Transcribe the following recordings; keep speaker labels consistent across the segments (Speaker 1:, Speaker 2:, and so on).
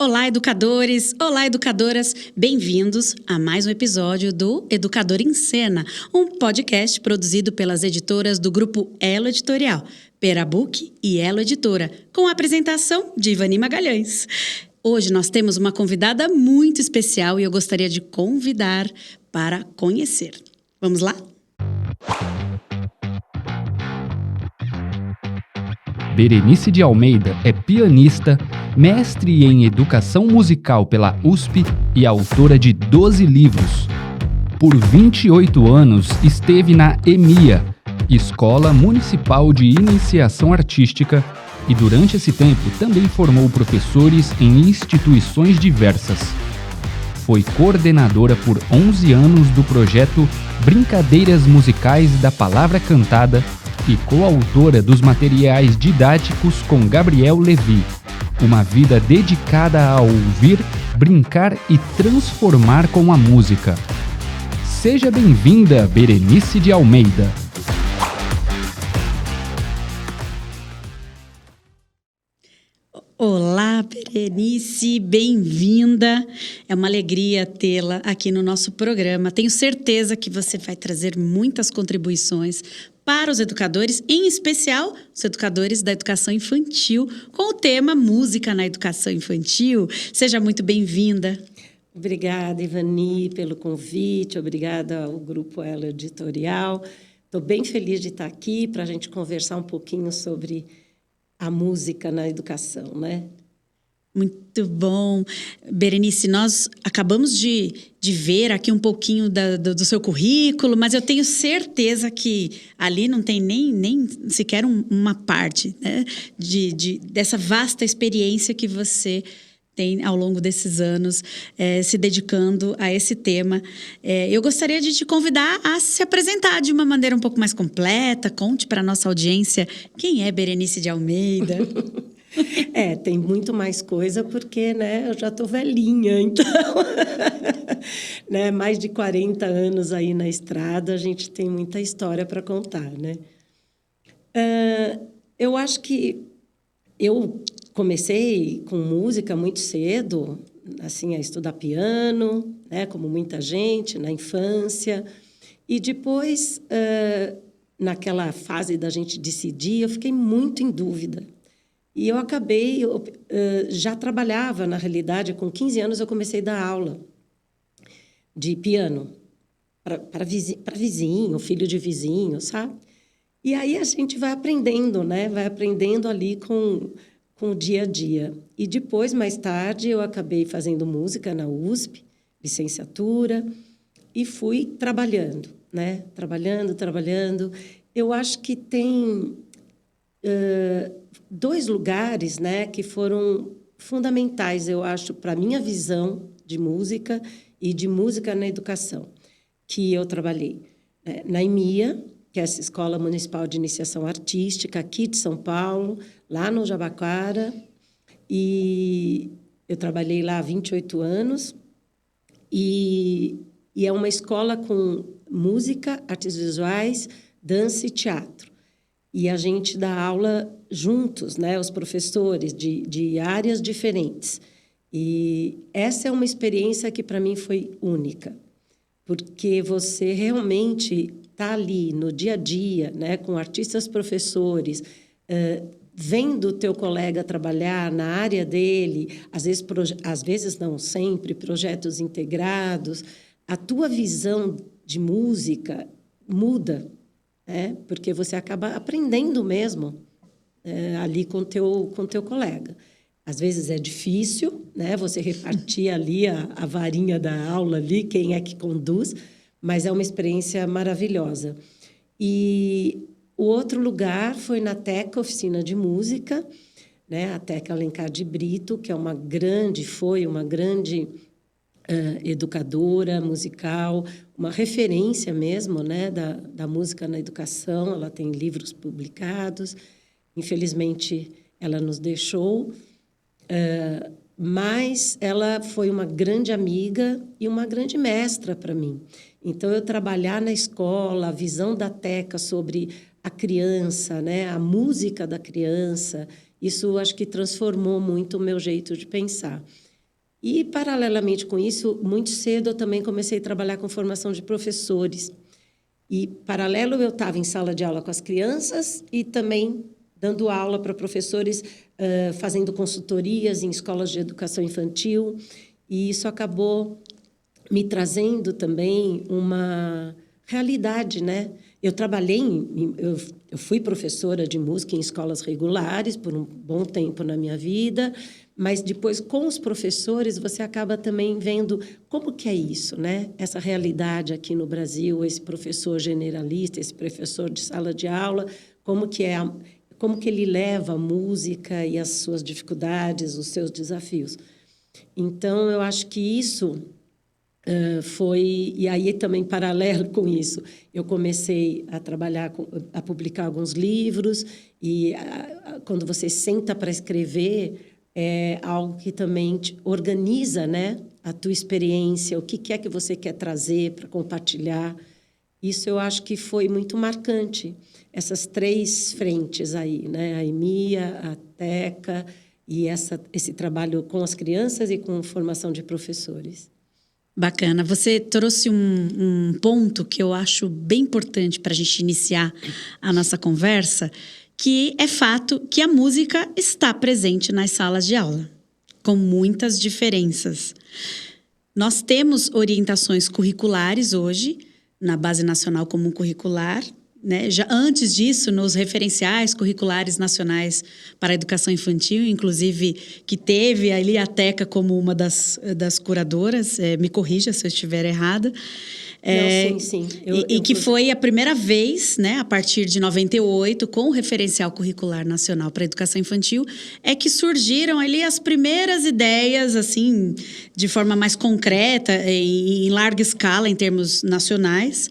Speaker 1: Olá, educadores! Olá, educadoras! Bem-vindos a mais um episódio do Educador em Cena, um podcast produzido pelas editoras do grupo Elo Editorial, Perabook e Elo Editora, com a apresentação de Ivani Magalhães. Hoje nós temos uma convidada muito especial e eu gostaria de convidar para conhecer. Vamos lá?
Speaker 2: Berenice de Almeida é pianista, mestre em educação musical pela USP e autora de 12 livros. Por 28 anos esteve na EMIA, Escola Municipal de Iniciação Artística, e durante esse tempo também formou professores em instituições diversas. Foi coordenadora por 11 anos do projeto Brincadeiras Musicais da Palavra Cantada e coautora dos materiais didáticos com Gabriel Levi, uma vida dedicada a ouvir, brincar e transformar com a música. Seja bem-vinda, Berenice de Almeida.
Speaker 1: Olá, Berenice, bem-vinda. É uma alegria tê-la aqui no nosso programa. Tenho certeza que você vai trazer muitas contribuições para os educadores, em especial os educadores da educação infantil, com o tema Música na Educação Infantil. Seja muito bem-vinda.
Speaker 3: Obrigada, Ivani, pelo convite. Obrigada ao Grupo Elo Editorial. Estou bem feliz de estar aqui para a gente conversar um pouquinho sobre a música na educação, né?
Speaker 1: Muito bom. Berenice, nós acabamos de ver aqui um pouquinho do seu currículo, mas eu tenho certeza que ali não tem nem sequer uma parte, né, dessa vasta experiência que você tem ao longo desses anos se dedicando a esse tema. Eu gostaria de te convidar a se apresentar de uma maneira um pouco mais completa. Conte para a nossa audiência quem é Berenice de Almeida.
Speaker 3: Tem muito mais coisa porque, né, eu já estou velhinha, então, né, mais de 40 anos aí na estrada, a gente tem muita história para contar, né? Eu acho que eu comecei com música muito cedo, assim, a estudar piano, né, como muita gente, na infância. E depois, naquela fase da gente decidir, eu fiquei muito em dúvida. E eu acabei, já trabalhava, na realidade, com 15 anos eu comecei a dar aula de piano para vizinho, filho de vizinho, sabe? E aí a gente vai aprendendo, né? Vai aprendendo ali com o dia a dia. E depois, mais tarde, eu acabei fazendo música na USP, licenciatura, e fui trabalhando, né? Trabalhando. Eu acho que tem dois lugares, né, que foram fundamentais, eu acho, para a minha visão de música e de música na educação, que eu trabalhei na EMIA, que é essa Escola Municipal de Iniciação Artística, aqui de São Paulo, lá no Jabaquara, e eu trabalhei lá há 28 anos, e é uma escola com música, artes visuais, dança e teatro. E a gente dá aula juntos, né, os professores de áreas diferentes. E essa é uma experiência que, para mim, foi única, porque você realmente está ali no dia a dia, né, com artistas professores, vendo o teu colega trabalhar na área dele, às vezes não sempre, projetos integrados, a tua visão de música muda, porque você acaba aprendendo mesmo ali com teu colega. Às vezes é difícil, né, você repartir ali a varinha da aula ali, quem é que conduz, mas é uma experiência maravilhosa. E o outro lugar foi na Teca Oficina de Música, né, a Teca Alencar de Brito, que foi uma grande educadora musical, uma referência mesmo, né, da música na educação. Ela tem livros publicados. Infelizmente, ela nos deixou, mas ela foi uma grande amiga e uma grande mestra para mim. Então, eu trabalhar na escola, a visão da Teca sobre a criança, né, a música da criança, isso acho que transformou muito o meu jeito de pensar. E, paralelamente com isso, muito cedo eu também comecei a trabalhar com formação de professores. E, paralelo, eu estava em sala de aula com as crianças e também dando aula para professores, fazendo consultorias em escolas de educação infantil. E isso acabou me trazendo também uma realidade, né? Eu trabalhei, eu fui professora de música em escolas regulares por um bom tempo na minha vida, mas depois, com os professores, você acaba também vendo como que é isso, né? Essa realidade aqui no Brasil, esse professor generalista, esse professor de sala de aula, como que ele leva a música e as suas dificuldades, os seus desafios. Então, eu acho que isso foi... E aí, também, paralelo com isso, eu comecei a trabalhar, a publicar alguns livros, e quando você senta para escrever, é algo que também te organiza, né, a tua experiência, o que é que você quer trazer para compartilhar. Isso eu acho que foi muito marcante, essas 3 frentes aí, né? A EMEA, a TECA e esse trabalho com as crianças e com formação de professores.
Speaker 1: Bacana. Você trouxe um ponto que eu acho bem importante para a gente iniciar a nossa conversa, que é fato que a música está presente nas salas de aula, com muitas diferenças. Nós temos orientações curriculares hoje, na Base Nacional Comum Curricular, né? Já antes disso, nos referenciais curriculares nacionais para a educação infantil, inclusive, que teve ali a TECA como uma das curadoras, me corrija se eu estiver errada.
Speaker 3: Não, sim.
Speaker 1: Que foi a primeira vez, né, a partir de 98, com o Referencial Curricular Nacional para a Educação Infantil, é que surgiram ali as primeiras ideias, assim, de forma mais concreta e em larga escala, em termos nacionais,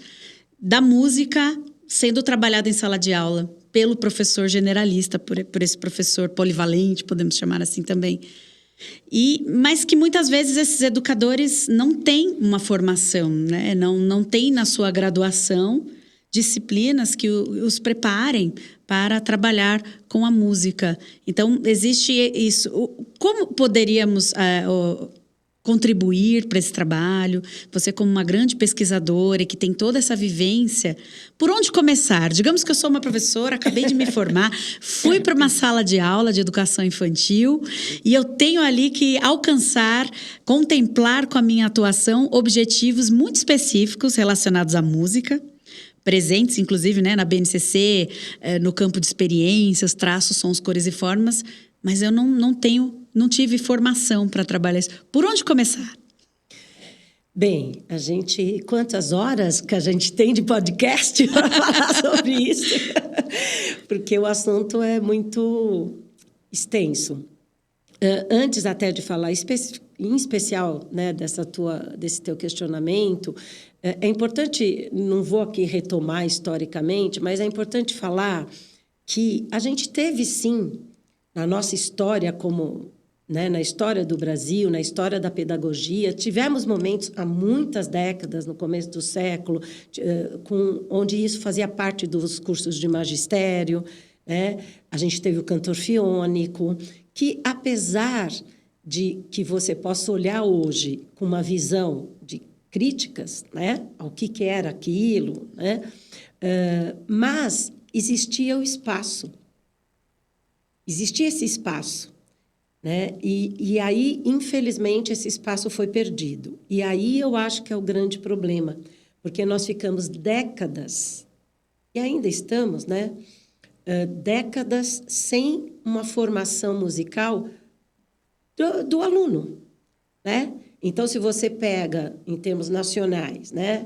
Speaker 1: da música sendo trabalhada em sala de aula pelo professor generalista, por esse professor polivalente, podemos chamar assim também. Mas que muitas vezes esses educadores não têm uma formação, né? Não têm na sua graduação disciplinas que os preparem para trabalhar com a música. Então, existe isso. Como poderíamos contribuir para esse trabalho? Você, como uma grande pesquisadora e que tem toda essa vivência, por onde começar? Digamos que eu sou uma professora, acabei de me formar, fui para uma sala de aula de educação infantil e eu tenho ali que alcançar, contemplar com a minha atuação objetivos muito específicos relacionados à música, presentes, inclusive, né, na BNCC, no campo de experiências, traços, sons, cores e formas, mas eu não tive formação para trabalhar isso. Por onde começar?
Speaker 3: Bem, quantas horas que a gente tem de podcast para falar sobre isso? Porque o assunto é muito extenso. Antes até de falar em especial, né, desse teu questionamento, é importante, não vou aqui retomar historicamente, mas é importante falar que a gente teve, sim, na nossa história né, na história do Brasil, na história da pedagogia, tivemos momentos há muitas décadas, no começo do século, onde isso fazia parte dos cursos de magistério, né? A gente teve o canto orfeônico, que, apesar de que você possa olhar hoje com uma visão de críticas, né, ao que era aquilo, né, mas existia o espaço. Existia esse espaço, né? E aí, infelizmente, esse espaço foi perdido. E aí eu acho que é o grande problema, porque nós ficamos décadas, e ainda estamos, né? Décadas sem uma formação musical do aluno, né? Então, se você pega, em termos nacionais, né,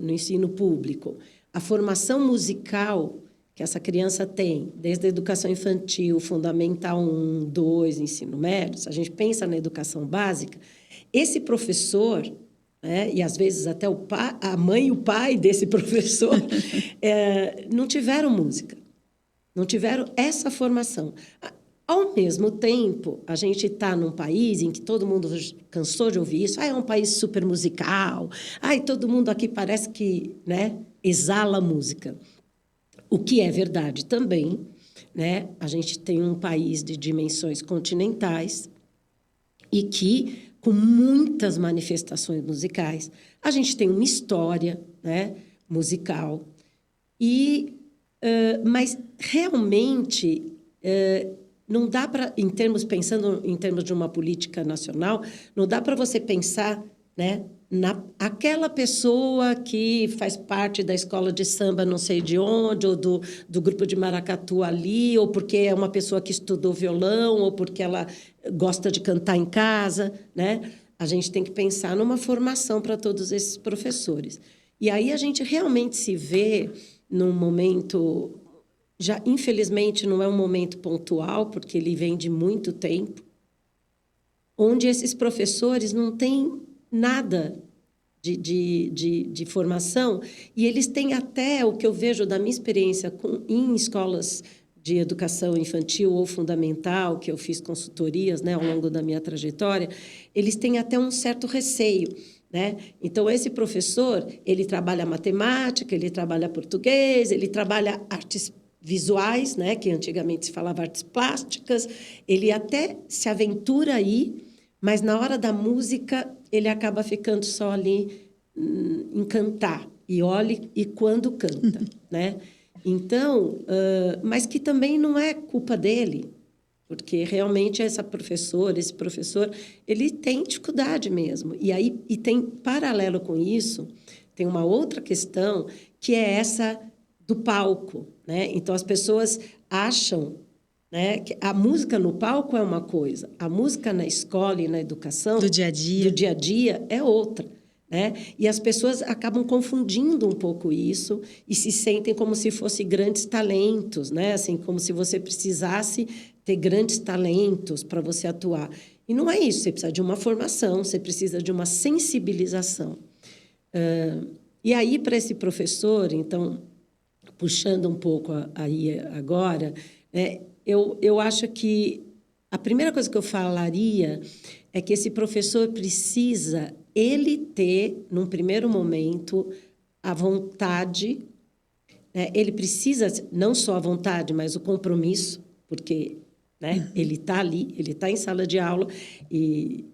Speaker 3: no ensino público, a formação musical que essa criança tem, desde a educação infantil, fundamental 1, 2, ensino médio, se a gente pensa na educação básica, esse professor, né, e às vezes até a mãe e o pai desse professor, não tiveram música, não tiveram essa formação. Ao mesmo tempo, a gente está num país em que todo mundo cansou de ouvir isso. É um país super musical. Todo mundo aqui parece que, né, exala música. O que é verdade também, né? A gente tem um país de dimensões continentais e que, com muitas manifestações musicais. A gente tem uma história, né, musical. Mas realmente não dá para, pensando em termos de uma política nacional, não dá para você pensar, né, aquela pessoa que faz parte da escola de samba não sei de onde, ou do grupo de maracatu ali, ou porque é uma pessoa que estudou violão, ou porque ela gosta de cantar em casa, né? A gente tem que pensar numa formação para todos esses professores. E aí a gente realmente se vê num momento, já infelizmente não é um momento pontual, porque ele vem de muito tempo, onde esses professores não têm nada de formação, e eles têm até, o que eu vejo da minha experiência em escolas de educação infantil ou fundamental, que eu fiz consultorias, né, ao longo da minha trajetória, eles têm até um certo receio, né? Então, esse professor, ele trabalha matemática, ele trabalha português, ele trabalha artes visuais, né, que antigamente se falava artes plásticas, ele até se aventura aí, mas na hora da música ele acaba ficando só ali em cantar, e olhe e quando canta, né? Então, mas que também não é culpa dele, porque realmente esse professor, ele tem dificuldade mesmo. E tem, paralelo com isso, tem uma outra questão, que é essa do palco, né? Então, as pessoas acham, né, que a música no palco é uma coisa, a música na escola e na educação...
Speaker 1: Do dia a dia
Speaker 3: é outra. Né? E as pessoas acabam confundindo um pouco isso e se sentem como se fossem grandes talentos, né? Assim, como se você precisasse ter grandes talentos para você atuar. E não é isso, você precisa de uma formação, você precisa de uma sensibilização. E aí, para esse professor, então, puxando um pouco aí agora, eu acho que a primeira coisa que eu falaria é que esse professor precisa, ele ter, num primeiro momento, a vontade, né? Ele precisa, não só a vontade, mas o compromisso, porque, né, ele está ali, ele está em sala de aula, e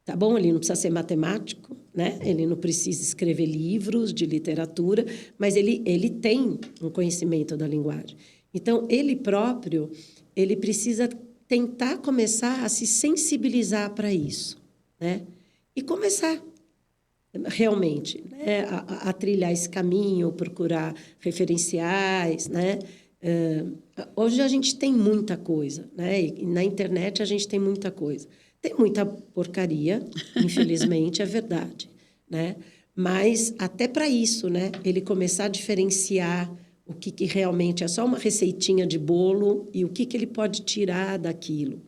Speaker 3: tá bom, ele não precisa ser matemático, né? Ele não precisa escrever livros de literatura, mas ele tem um conhecimento da linguagem. Então, ele próprio, ele precisa tentar começar a se sensibilizar para isso, né? E começar realmente, né, a trilhar esse caminho, procurar referenciais, né? Hoje a gente tem muita coisa, né? E na internet a gente tem muita coisa. Tem muita porcaria, infelizmente, é verdade, né? Mas até para isso, né? Ele começar a diferenciar o que realmente é só uma receitinha de bolo e o que ele pode tirar daquilo.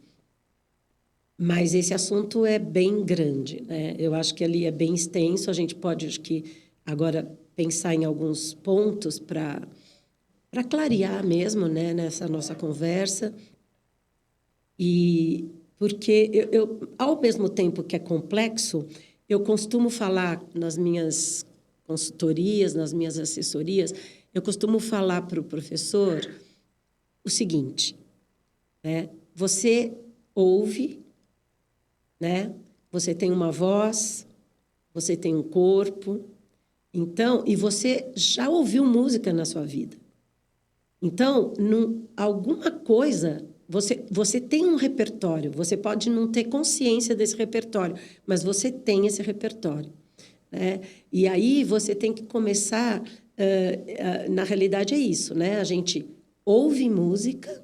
Speaker 3: Mas esse assunto é bem grande, né? Eu acho que ali é bem extenso. A gente pode, acho que, agora pensar em alguns pontos para clarear mesmo, né, nessa nossa conversa. E porque ao mesmo tempo que é complexo, eu costumo falar nas minhas consultorias, nas minhas assessorias, eu costumo falar para o professor o seguinte, né? Você ouve, né? Você tem uma voz, você tem um corpo, então, e você já ouviu música na sua vida. Então, alguma coisa, você tem um repertório, você pode não ter consciência desse repertório, mas você tem esse repertório, né? E aí você tem que começar, na realidade é isso, né? A gente ouve música,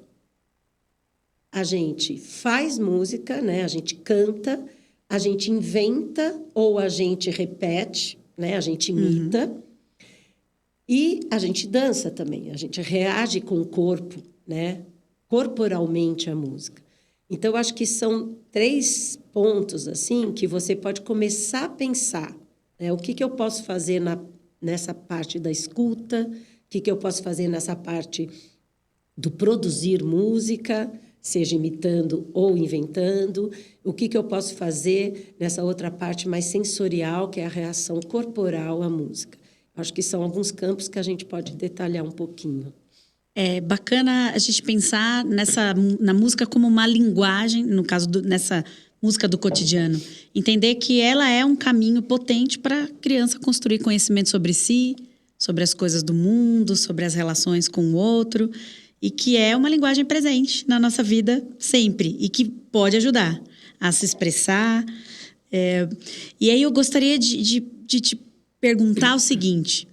Speaker 3: a gente faz música, né? A gente canta, a gente inventa ou a gente repete, né? A gente imita. E a gente dança também, a gente reage com o corpo, né? Corporalmente à música. Então, eu acho que são 3 pontos assim que você pode começar a pensar, né? O que eu posso fazer nessa parte da escuta, o que eu posso fazer nessa parte do produzir música, seja imitando ou inventando, o que eu posso fazer nessa outra parte mais sensorial, que é a reação corporal à música. Acho que são alguns campos que a gente pode detalhar um pouquinho.
Speaker 1: É bacana a gente pensar na música como uma linguagem, no caso nessa música do cotidiano. Entender que ela é um caminho potente para a criança construir conhecimento sobre si, sobre as coisas do mundo, sobre as relações com o outro, e que é uma linguagem presente na nossa vida sempre, e que pode ajudar a se expressar. E aí eu gostaria de te perguntar o seguinte: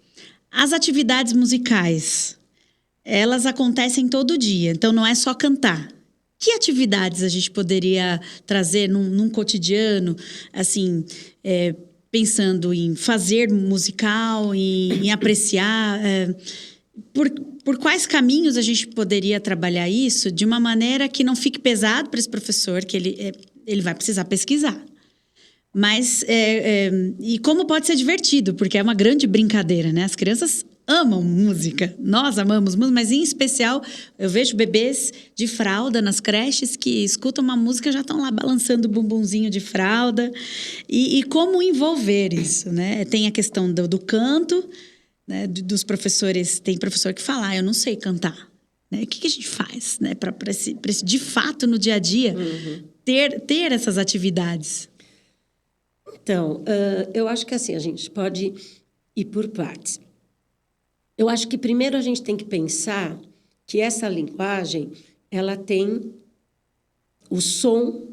Speaker 1: as atividades musicais, elas acontecem todo dia, então não é só cantar. Que atividades a gente poderia trazer num cotidiano, assim, pensando em fazer musical, em apreciar? Por quais caminhos a gente poderia trabalhar isso de uma maneira que não fique pesado para esse professor, que ele vai precisar pesquisar? Mas, e como pode ser divertido, porque é uma grande brincadeira, né? As crianças amam música, nós amamos música, mas em especial eu vejo bebês de fralda nas creches que escutam uma música e já estão lá balançando o bumbumzinho de fralda. E como envolver isso, né? Tem a questão do canto, né? Dos professores, tem professor que fala, eu não sei cantar. Né? O que a gente faz, né? Para esse, de fato, no dia a dia, ter essas atividades?
Speaker 3: Então, eu acho que assim, a gente pode ir por partes. Eu acho que primeiro a gente tem que pensar que essa linguagem, ela tem o som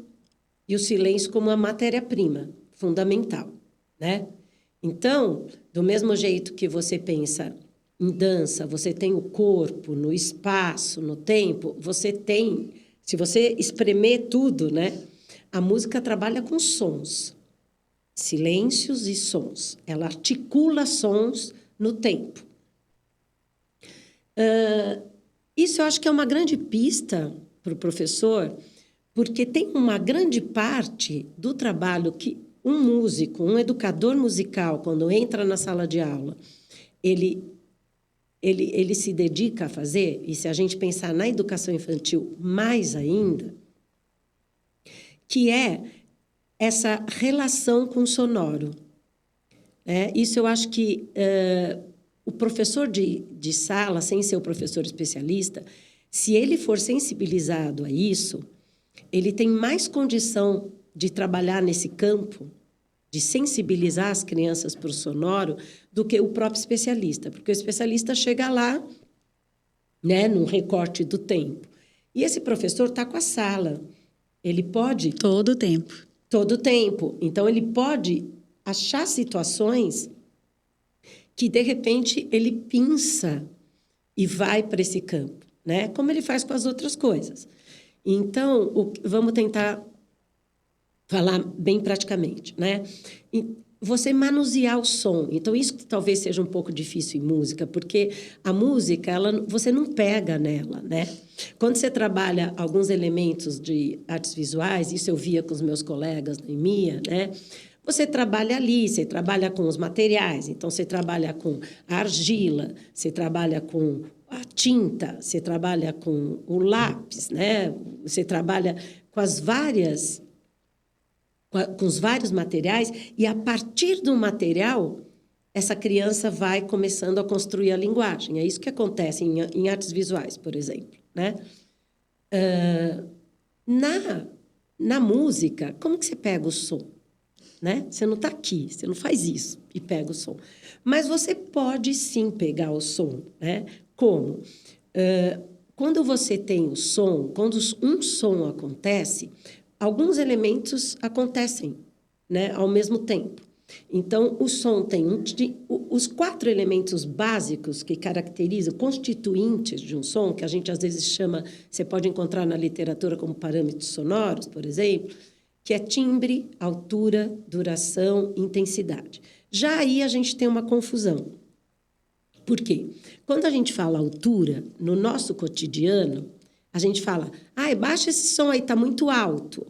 Speaker 3: e o silêncio como a matéria-prima fundamental, né? Então, do mesmo jeito que você pensa em dança, você tem o corpo, no espaço, no tempo, você tem, se você espremer tudo, né? A música trabalha com sons, silêncios e sons. Ela articula sons no tempo. Isso eu acho que é uma grande pista para o professor, porque tem uma grande parte do trabalho que um músico, um educador musical, quando entra na sala de aula, ele se dedica a fazer, e se a gente pensar na educação infantil mais ainda, que é essa relação com o sonoro. Isso eu acho que o professor de sala, sem ser o professor especialista, se ele for sensibilizado a isso, ele tem mais condição de trabalhar nesse campo, de sensibilizar as crianças para o sonoro, do que o próprio especialista. Porque o especialista chega lá, né, num recorte do tempo. E esse professor está com a sala. Ele pode...
Speaker 1: Todo o tempo.
Speaker 3: Todo o tempo. Então, ele pode achar situações que, de repente, ele pinça e vai para esse campo, né? Como ele faz com as outras coisas. Então, vamos tentar falar bem praticamente, né? Você manusear o som. Então, isso que talvez seja um pouco difícil em música, porque a música, você não pega nela, né? Quando você trabalha alguns elementos de artes visuais, isso eu via com os meus colegas na EMEA, né? Você trabalha ali, você trabalha com os materiais. Então, você trabalha com a argila, você trabalha com a tinta, você trabalha com o lápis, né? Você trabalha com com os vários materiais, e a partir do material, essa criança vai começando a construir a linguagem. É isso que acontece em artes visuais, por exemplo, né? Na música, como que você pega o som? Né? Você não está aqui, você não faz isso e pega o som. Mas você pode, sim, pegar o som, né? Como? Quando você tem o som, quando um som acontece, alguns elementos acontecem, né, ao mesmo tempo. Então, o som tem os 4 elementos básicos que caracterizam, constituintes de um som, que a gente às vezes chama, você pode encontrar na literatura como parâmetros sonoros, por exemplo, que é timbre, altura, duração, intensidade. Já aí a gente tem uma confusão. Por quê? Quando a gente fala altura, no nosso cotidiano, a gente fala, baixa esse som aí, está muito alto.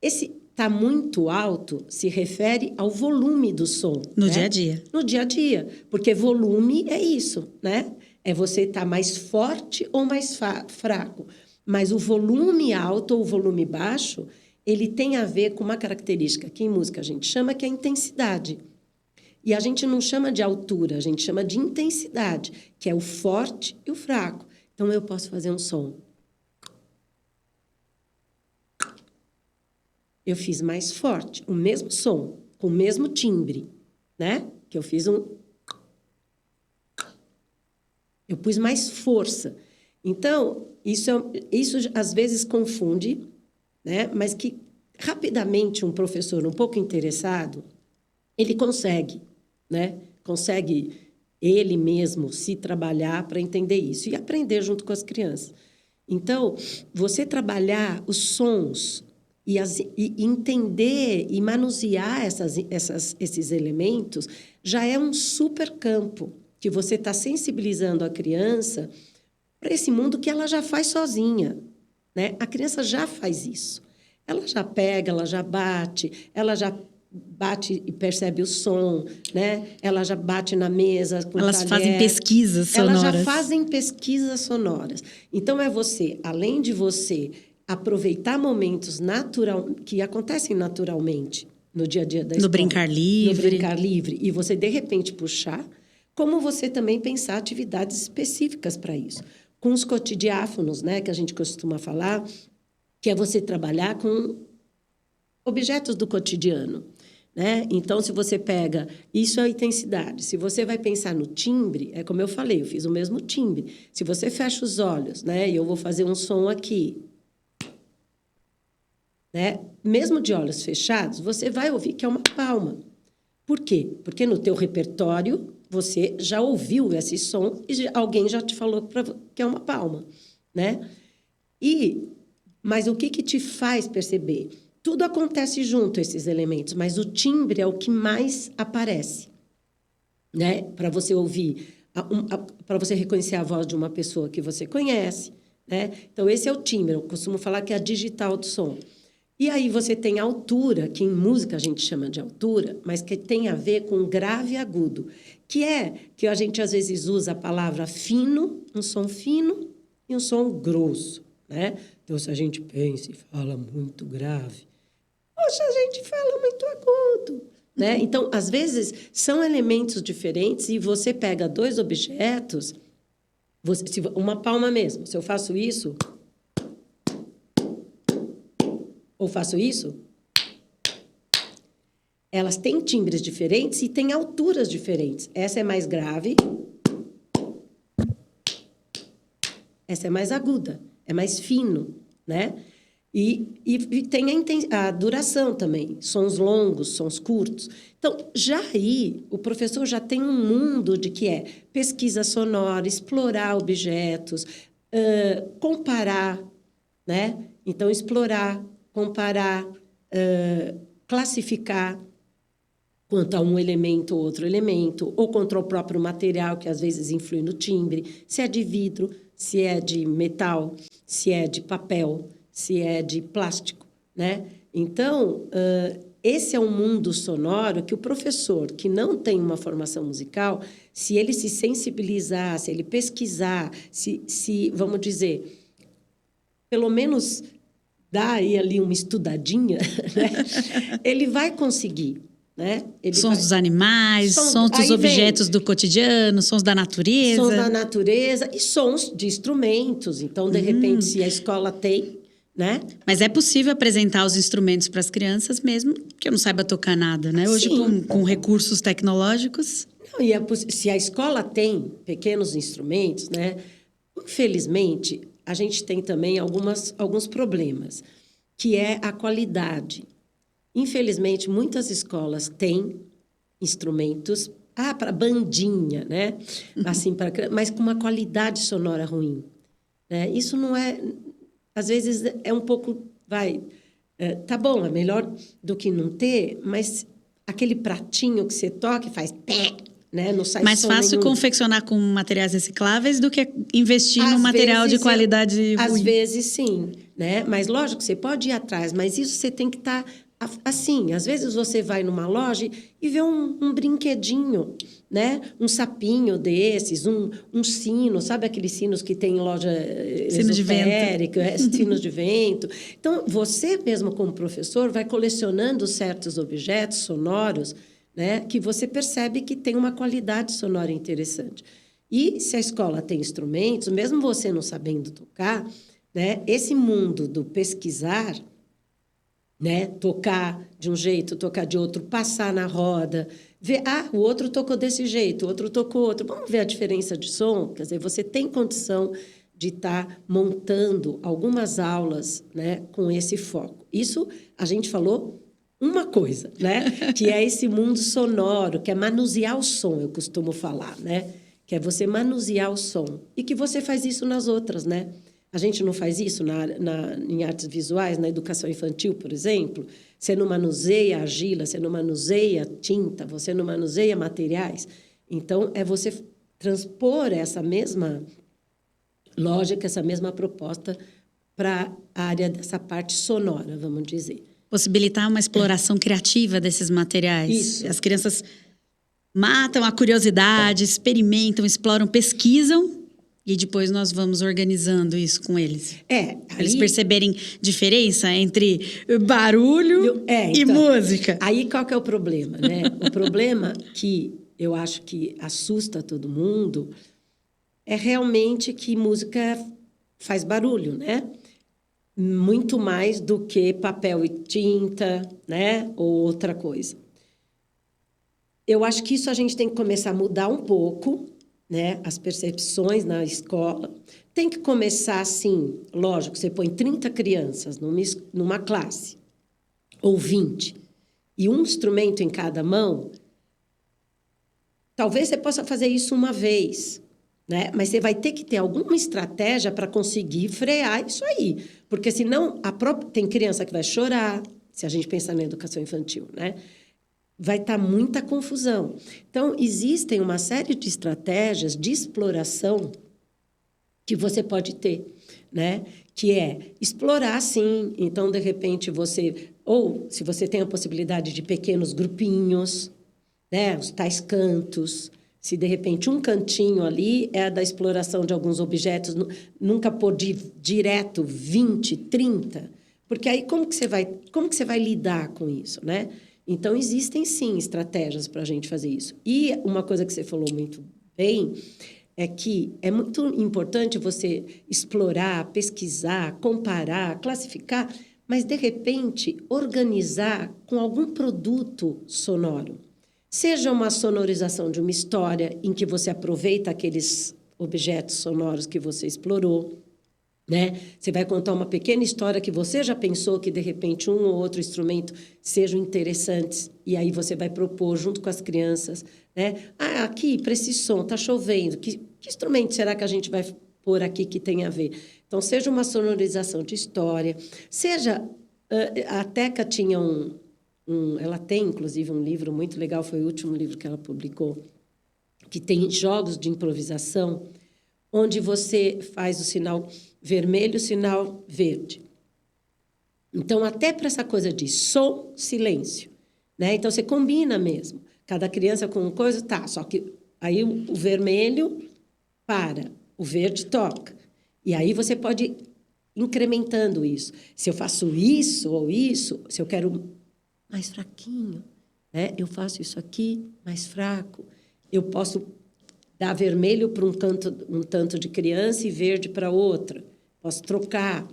Speaker 3: Esse está muito alto se refere ao volume do som.
Speaker 1: No
Speaker 3: né?
Speaker 1: dia a dia.
Speaker 3: No dia a dia. Porque volume é isso, né? É você estar mais forte ou mais fraco. Mas o volume alto ou o volume baixo, ele tem a ver com uma característica que em música a gente chama que é a intensidade. E a gente não chama de altura, a gente chama de intensidade, que é o forte e o fraco. Então, eu posso fazer um som. eu fiz mais forte, o mesmo som, com o mesmo timbre, né? Que eu fiz eu pus mais força. Então, isso às vezes confunde, né? Mas que rapidamente um professor um pouco interessado, ele consegue, né? Consegue ele mesmo se trabalhar para entender isso e aprender junto com as crianças. Então, você trabalhar os sons e entender e manusear esses elementos já é um super campo que você está sensibilizando a criança para esse mundo que ela já faz sozinha, né? A criança já faz isso. Ela já pega, ela já bate e percebe o som, né? Ela já bate na mesa com
Speaker 1: Elas
Speaker 3: talher.
Speaker 1: fazem pesquisas sonoras.
Speaker 3: Elas já fazem pesquisas sonoras. Então, você, além de você aproveitar momentos que acontecem naturalmente no dia a dia da escola.
Speaker 1: No brincar livre.
Speaker 3: E você, de repente, puxar, como você também pensar atividades específicas para isso. Com os cotidiáfonos, né? Que a gente costuma falar, que é você trabalhar com objetos do cotidiano. Né? Então, se você pega... Isso é a intensidade. Se você vai pensar no timbre, é como eu falei, eu fiz o mesmo timbre. Se você fecha os olhos, né? E eu vou fazer um som aqui, né? Mesmo de olhos fechados, você vai ouvir que é uma palma. Por quê? Porque no teu repertório, você já ouviu esse som e alguém já te falou que é uma palma. Né? Mas o que te faz perceber? Tudo acontece junto, esses elementos, mas o timbre é o que mais aparece, né? Para você ouvir, para você reconhecer a voz de uma pessoa que você conhece, né? Então, esse é o timbre. Eu costumo falar que é a digital do som. E aí você tem a altura, que em música a gente chama de altura, mas que tem a ver com grave e agudo, que a gente às vezes usa a palavra fino, um som fino e um som grosso, né? Então, se a gente pensa e fala muito grave, poxa, a gente fala muito agudo, né? Então, às vezes, são elementos diferentes e você pega dois objetos, uma palma mesmo. Se eu faço isso, ou faço isso, elas têm timbres diferentes e têm alturas diferentes. Essa é mais grave, essa é mais aguda, é mais fino, né? E tem a duração também, sons longos, sons curtos. Então, já aí, o professor já tem um mundo de que é pesquisa sonora, explorar objetos, comparar, né? Então, explorar, comparar, classificar quanto a um elemento ou outro elemento, ou contra o próprio material, que às vezes influi no timbre, se é de vidro, se é de metal, se é de papel, se é de plástico, né? Então, esse é um mundo sonoro que o professor que não tem uma formação musical, se ele se sensibilizar, se ele pesquisar, se vamos dizer, pelo menos dar aí ali uma estudadinha, né? Ele vai conseguir, né?
Speaker 1: Sons dos animais, sons dos objetos do cotidiano, sons da natureza.
Speaker 3: Sons da natureza e sons de instrumentos. Então, de repente, se a escola tem, né?
Speaker 1: Mas é possível apresentar os instrumentos para as crianças mesmo que eu não saiba tocar nada, né? Hoje, com recursos tecnológicos.
Speaker 3: Não, se a escola tem pequenos instrumentos, né? Infelizmente, a gente tem também alguns problemas, que é a qualidade. Infelizmente, muitas escolas têm instrumentos para bandinha, né? Assim, mas com uma qualidade sonora ruim. Né? Isso não é... Às vezes é um pouco... tá bom, é melhor do que não ter, mas aquele pratinho que você toca e faz pé, né? Não sai
Speaker 1: mais
Speaker 3: som
Speaker 1: fácil
Speaker 3: nenhum.
Speaker 1: confeccionar com materiais recicláveis do que investir num material de qualidade ruim.
Speaker 3: Às vezes, sim. Né? Mas, lógico, você pode ir atrás, mas isso você tem que estar... Assim, às vezes você vai numa loja e vê um brinquedinho, né? Um sapinho desses, um sino, sabe aqueles sinos que tem em loja esotérica, sinos de vento. Então, você mesmo como professor vai colecionando certos objetos sonoros, né? Que você percebe que tem uma qualidade sonora interessante. E se a escola tem instrumentos, mesmo você não sabendo tocar, né? Esse mundo do pesquisar né? Tocar de um jeito, tocar de outro, passar na roda, ver, o outro tocou desse jeito, o outro tocou outro. Vamos ver a diferença de som? Quer dizer, você tem condição de estar montando algumas aulas, né, com esse foco. Isso a gente falou uma coisa, né? Que é esse mundo sonoro, que é manusear o som, eu costumo falar, né? Que é você manusear o som. E que você faz isso nas outras, né? A gente não faz isso em artes visuais, na educação infantil, por exemplo. Você não manuseia argila, você não manuseia tinta, você não manuseia materiais. Então, é você transpor essa mesma lógica, essa mesma proposta para a área dessa parte sonora, vamos dizer.
Speaker 1: Possibilitar uma exploração criativa desses materiais.
Speaker 3: Isso.
Speaker 1: As crianças matam a curiosidade, experimentam, exploram, pesquisam e depois nós vamos organizando isso com eles. Eles perceberem diferença entre barulho e
Speaker 3: então,
Speaker 1: música.
Speaker 3: Aí qual que é o problema, né? O problema que eu acho que assusta todo mundo é realmente que música faz barulho, né? Muito mais do que papel e tinta, né? Ou outra coisa. Eu acho que isso a gente tem que começar a mudar um pouco, né? As percepções na escola. Tem que começar assim, lógico, você põe 30 crianças numa classe, ou 20, e um instrumento em cada mão, talvez você possa fazer isso uma vez, né? Mas você vai ter que ter alguma estratégia para conseguir frear isso aí. Porque senão, tem criança que vai chorar, se a gente pensar na educação infantil, né? Vai estar muita confusão. Então, existem uma série de estratégias de exploração que você pode ter, né? Que é explorar, sim. Então, de repente, ou se você tem a possibilidade de pequenos grupinhos, né? Os tais cantos. Se, de repente, um cantinho ali é da exploração de alguns objetos, nunca pôr direto 20, 30, porque aí como que você vai lidar com isso, né? Então, existem, sim, estratégias para a gente fazer isso. E uma coisa que você falou muito bem é que é muito importante você explorar, pesquisar, comparar, classificar, mas, de repente, organizar com algum produto sonoro. Seja uma sonorização de uma história em que você aproveita aqueles objetos sonoros que você explorou, né? Você vai contar uma pequena história que você já pensou que, de repente, um ou outro instrumento sejam interessantes, e aí você vai propor junto com as crianças, né? Aqui, para esse som, está chovendo, que instrumento será que a gente vai pôr aqui que tem a ver? Então, seja uma sonorização de história, seja... A Teca tinha ela tem, inclusive, um livro muito legal, foi o último livro que ela publicou, que tem jogos de improvisação, onde você faz o sinal vermelho, o sinal verde. Então, até para essa coisa de som, silêncio, né? Então, você combina mesmo. Cada criança com uma coisa, só que aí o vermelho para, o verde toca. E aí você pode ir incrementando isso. Se eu faço isso ou isso, se eu quero mais fraquinho, né? Eu faço isso aqui mais fraco. Eu posso dar vermelho para um tanto de criança e verde para outra. Posso trocar.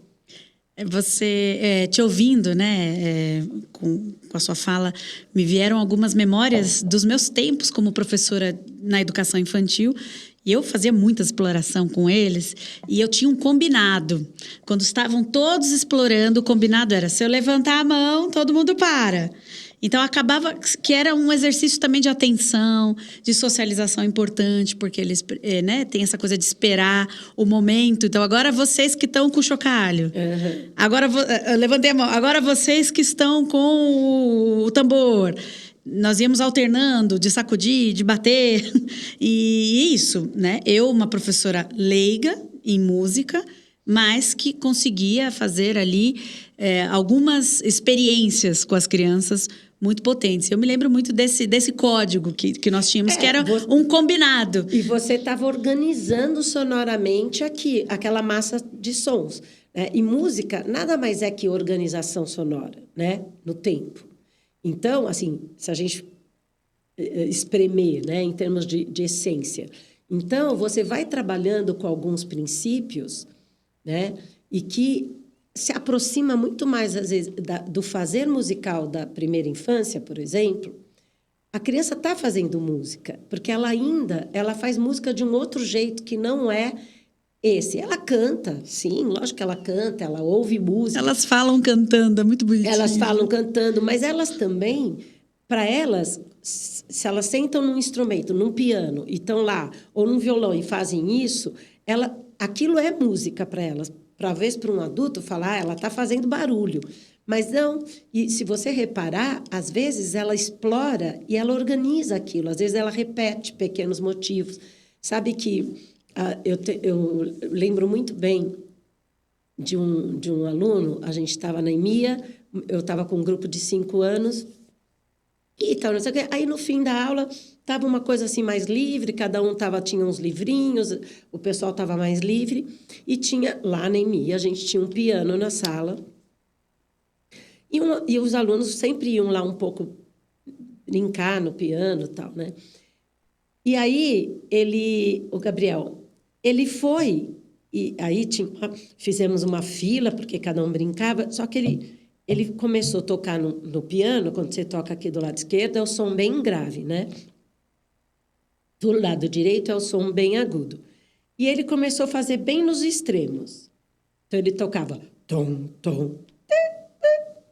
Speaker 1: Você, te ouvindo, né, com a sua fala, me vieram algumas memórias dos meus tempos como professora na educação infantil. E eu fazia muita exploração com eles, e eu tinha um combinado. Quando estavam todos explorando, o combinado era, se eu levantar a mão, todo mundo para. Então, acabava que era um exercício também de atenção, de socialização importante, porque eles né, têm essa coisa de esperar o momento. Então, agora vocês que estão com o chocalho.
Speaker 3: Uhum.
Speaker 1: Agora, eu levantei a mão. Agora vocês que estão com o tambor. Nós íamos alternando de sacudir, de bater. E isso, né? Eu, uma professora leiga em música, mas que conseguia fazer ali algumas experiências com as crianças muito potentes. Eu me lembro muito desse código que nós tínhamos, que era um combinado.
Speaker 3: E você estava organizando sonoramente aquela massa de sons. Né? E música nada mais é que organização sonora, né? No tempo. Então, assim, se a gente espremer, né, em termos de essência, então você vai trabalhando com alguns princípios, né, e que se aproxima muito mais, às vezes, do fazer musical da primeira infância, por exemplo. A criança está fazendo música, porque ela faz música de um outro jeito, que não é esse. Ela canta, sim, lógico que ela canta, ela ouve música.
Speaker 1: Elas falam cantando, é muito bonitinho.
Speaker 3: Elas falam cantando, mas elas também, para elas, se elas sentam num instrumento, num piano, e estão lá, ou num violão e fazem isso, aquilo é música para elas. Para vez para um adulto falar, ela está fazendo barulho. Mas não, e se você reparar, às vezes ela explora e ela organiza aquilo, às vezes ela repete pequenos motivos. Sabe que eu lembro muito bem de um aluno, a gente estava na EMEA, eu estava com um grupo de 5 anos, e tal, não sei o quê. Aí, no fim da aula, estava uma coisa assim mais livre, cada um tinha uns livrinhos, o pessoal estava mais livre, e tinha, lá na EMEA, a gente tinha um piano na sala, e os alunos sempre iam lá um pouco brincar no piano e tal, né? E aí, o Gabriel, ele foi, e aí fizemos uma fila, porque cada um brincava, só que ele começou a tocar no piano, quando você toca aqui do lado esquerdo, é o som bem grave, né? Do lado direito é o som bem agudo. E ele começou a fazer bem nos extremos. Então, ele tocava tom, tom,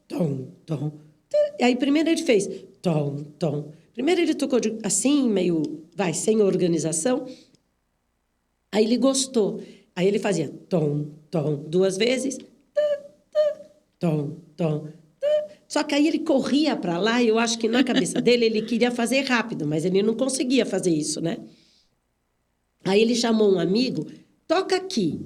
Speaker 3: tom, tom. E aí, primeiro ele fez tom, tom. Primeiro ele tocou assim, meio, sem organização. Aí ele gostou. Aí ele fazia tom, tom, 2 vezes. Tom, tom. Só que aí ele corria para lá e eu acho que na cabeça dele ele queria fazer rápido, mas ele não conseguia fazer isso, né? Aí ele chamou um amigo, toca aqui.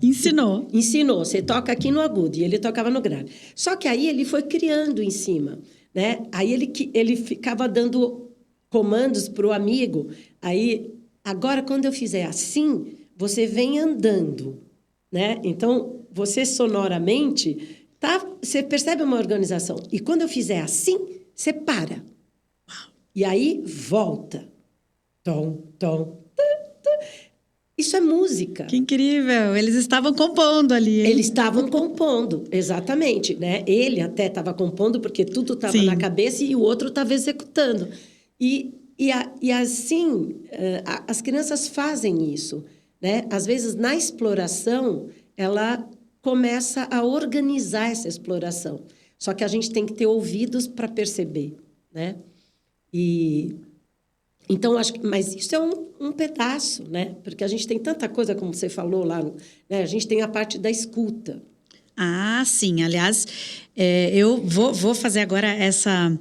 Speaker 1: Ensinou.
Speaker 3: Ensinou, você toca aqui no agudo, e ele tocava no grave. Só que aí ele foi criando em cima, né? Aí ele ficava dando comandos para o amigo. Aí, agora, quando eu fizer assim, você vem andando, né? Então, você sonoramente... Você percebe uma organização. E quando eu fizer assim, você para. E aí, volta. Tom, tom. Isso é música.
Speaker 1: Que incrível. Eles estavam compondo ali, hein?
Speaker 3: Eles estavam compondo, exatamente, né? Ele até estava compondo, porque tudo estava na cabeça e o outro estava executando. E assim, as crianças fazem isso, né? Às vezes, na exploração, ela... começa a organizar essa exploração. Só que a gente tem que ter ouvidos para perceber, né? Então, mas isso é um pedaço, né? Porque a gente tem tanta coisa, como você falou lá, né? A gente tem a parte da escuta.
Speaker 1: Ah, sim. Aliás, eu vou fazer agora essa...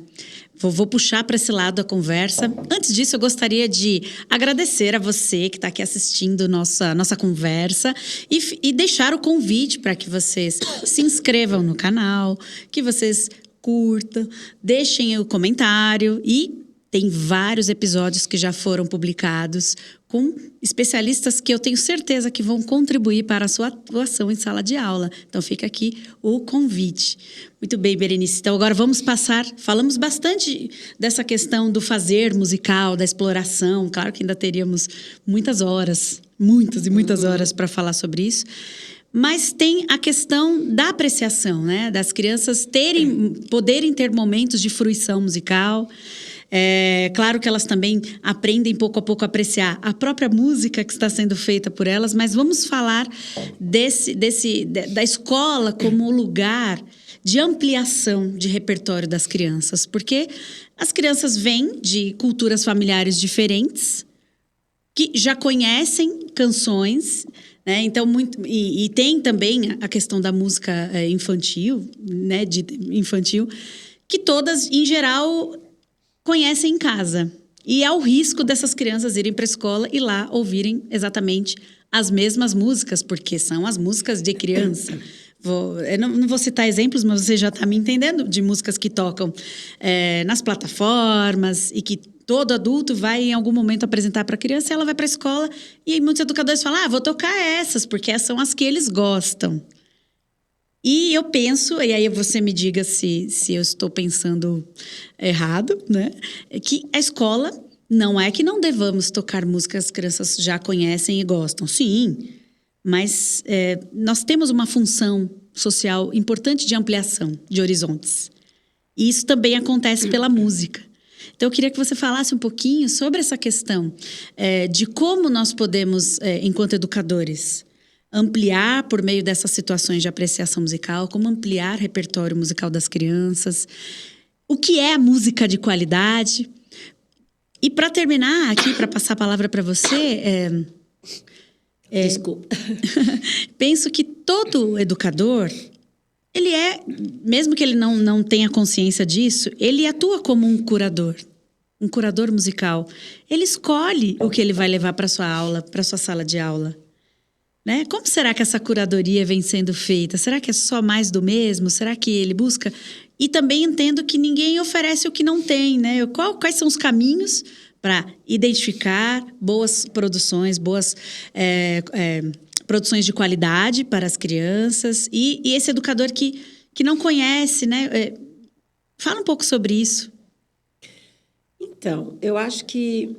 Speaker 1: Vou puxar para esse lado a conversa. Antes disso, eu gostaria de agradecer a você que está aqui assistindo nossa conversa e deixar o convite para que vocês se inscrevam no canal, que vocês curtam, deixem o comentário e tem vários episódios que já foram publicados com especialistas que eu tenho certeza que vão contribuir para a sua atuação em sala de aula. Então, fica aqui o convite. Muito bem, Berenice. Então, agora vamos falamos bastante dessa questão do fazer musical, da exploração. Claro que ainda teríamos muitas e muitas horas para falar sobre isso. Mas tem a questão da apreciação, né? Das crianças poderem ter momentos de fruição musical. Claro que elas também aprendem pouco a pouco a apreciar a própria música que está sendo feita por elas, mas vamos falar da escola como lugar de ampliação de repertório das crianças, porque as crianças vêm de culturas familiares diferentes, que já conhecem canções, né? Então, e tem também a questão da música infantil, né? Infantil, que todas, em geral, conhecem em casa. E há o risco dessas crianças irem para a escola e lá ouvirem exatamente as mesmas músicas, porque são as músicas de criança. Eu não vou citar exemplos, mas você já está me entendendo, de músicas que tocam nas plataformas e que todo adulto vai em algum momento apresentar para a criança, e ela vai para a escola e muitos educadores falam, vou tocar essas, porque são as que eles gostam. E eu penso, e aí você me diga se eu estou pensando errado, né? Que a escola não é que não devamos tocar músicas que as crianças já conhecem e gostam. Sim, mas nós temos uma função social importante de ampliação de horizontes. E isso também acontece pela música. Então, eu queria que você falasse um pouquinho sobre essa questão de como nós podemos, enquanto educadores, ampliar por meio dessas situações de apreciação musical, como ampliar o repertório musical das crianças, o que é a música de qualidade. E para terminar aqui, para passar a palavra para você...
Speaker 3: Desculpa.
Speaker 1: Penso que todo educador, ele mesmo que ele não tenha consciência disso, ele atua como um curador musical. Ele escolhe o que ele vai levar para sua aula, para sua sala de aula. Né? Como será que essa curadoria vem sendo feita? Será que é só mais do mesmo? Será que ele busca? E também entendo que ninguém oferece o que não tem, né? Quais são os caminhos para identificar boas produções, boas produções de qualidade para as crianças e esse educador que não conhece, né? Fala um pouco sobre isso.
Speaker 3: Então, eu acho que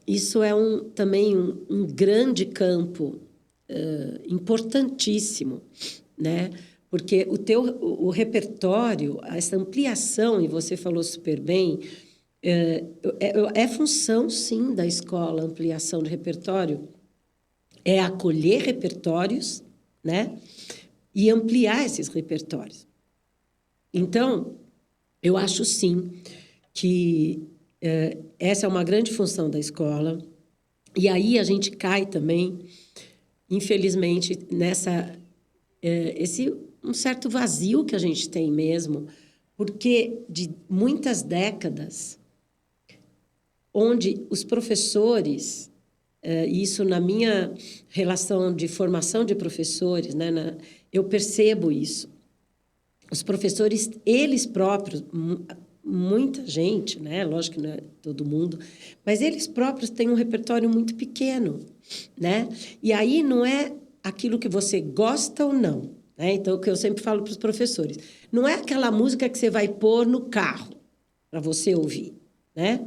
Speaker 3: isso é também um grande campo importantíssimo, né? Porque o repertório, essa ampliação, e você falou super bem, é função, sim, da escola, ampliação de repertório, é acolher repertórios, né? E ampliar esses repertórios. Então, eu acho, sim, que essa é uma grande função da escola. E aí a gente cai também, infelizmente, um certo vazio que a gente tem mesmo, porque de muitas décadas, onde os professores, isso na minha relação de formação de professores, né, eu percebo isso. Os professores, eles próprios, muita gente, né, lógico que não é todo mundo, mas eles próprios têm um repertório muito pequeno, né? E aí não é aquilo que você gosta ou não, né? Então, o que eu sempre falo para os professores, não é aquela música que você vai pôr no carro para você ouvir, né?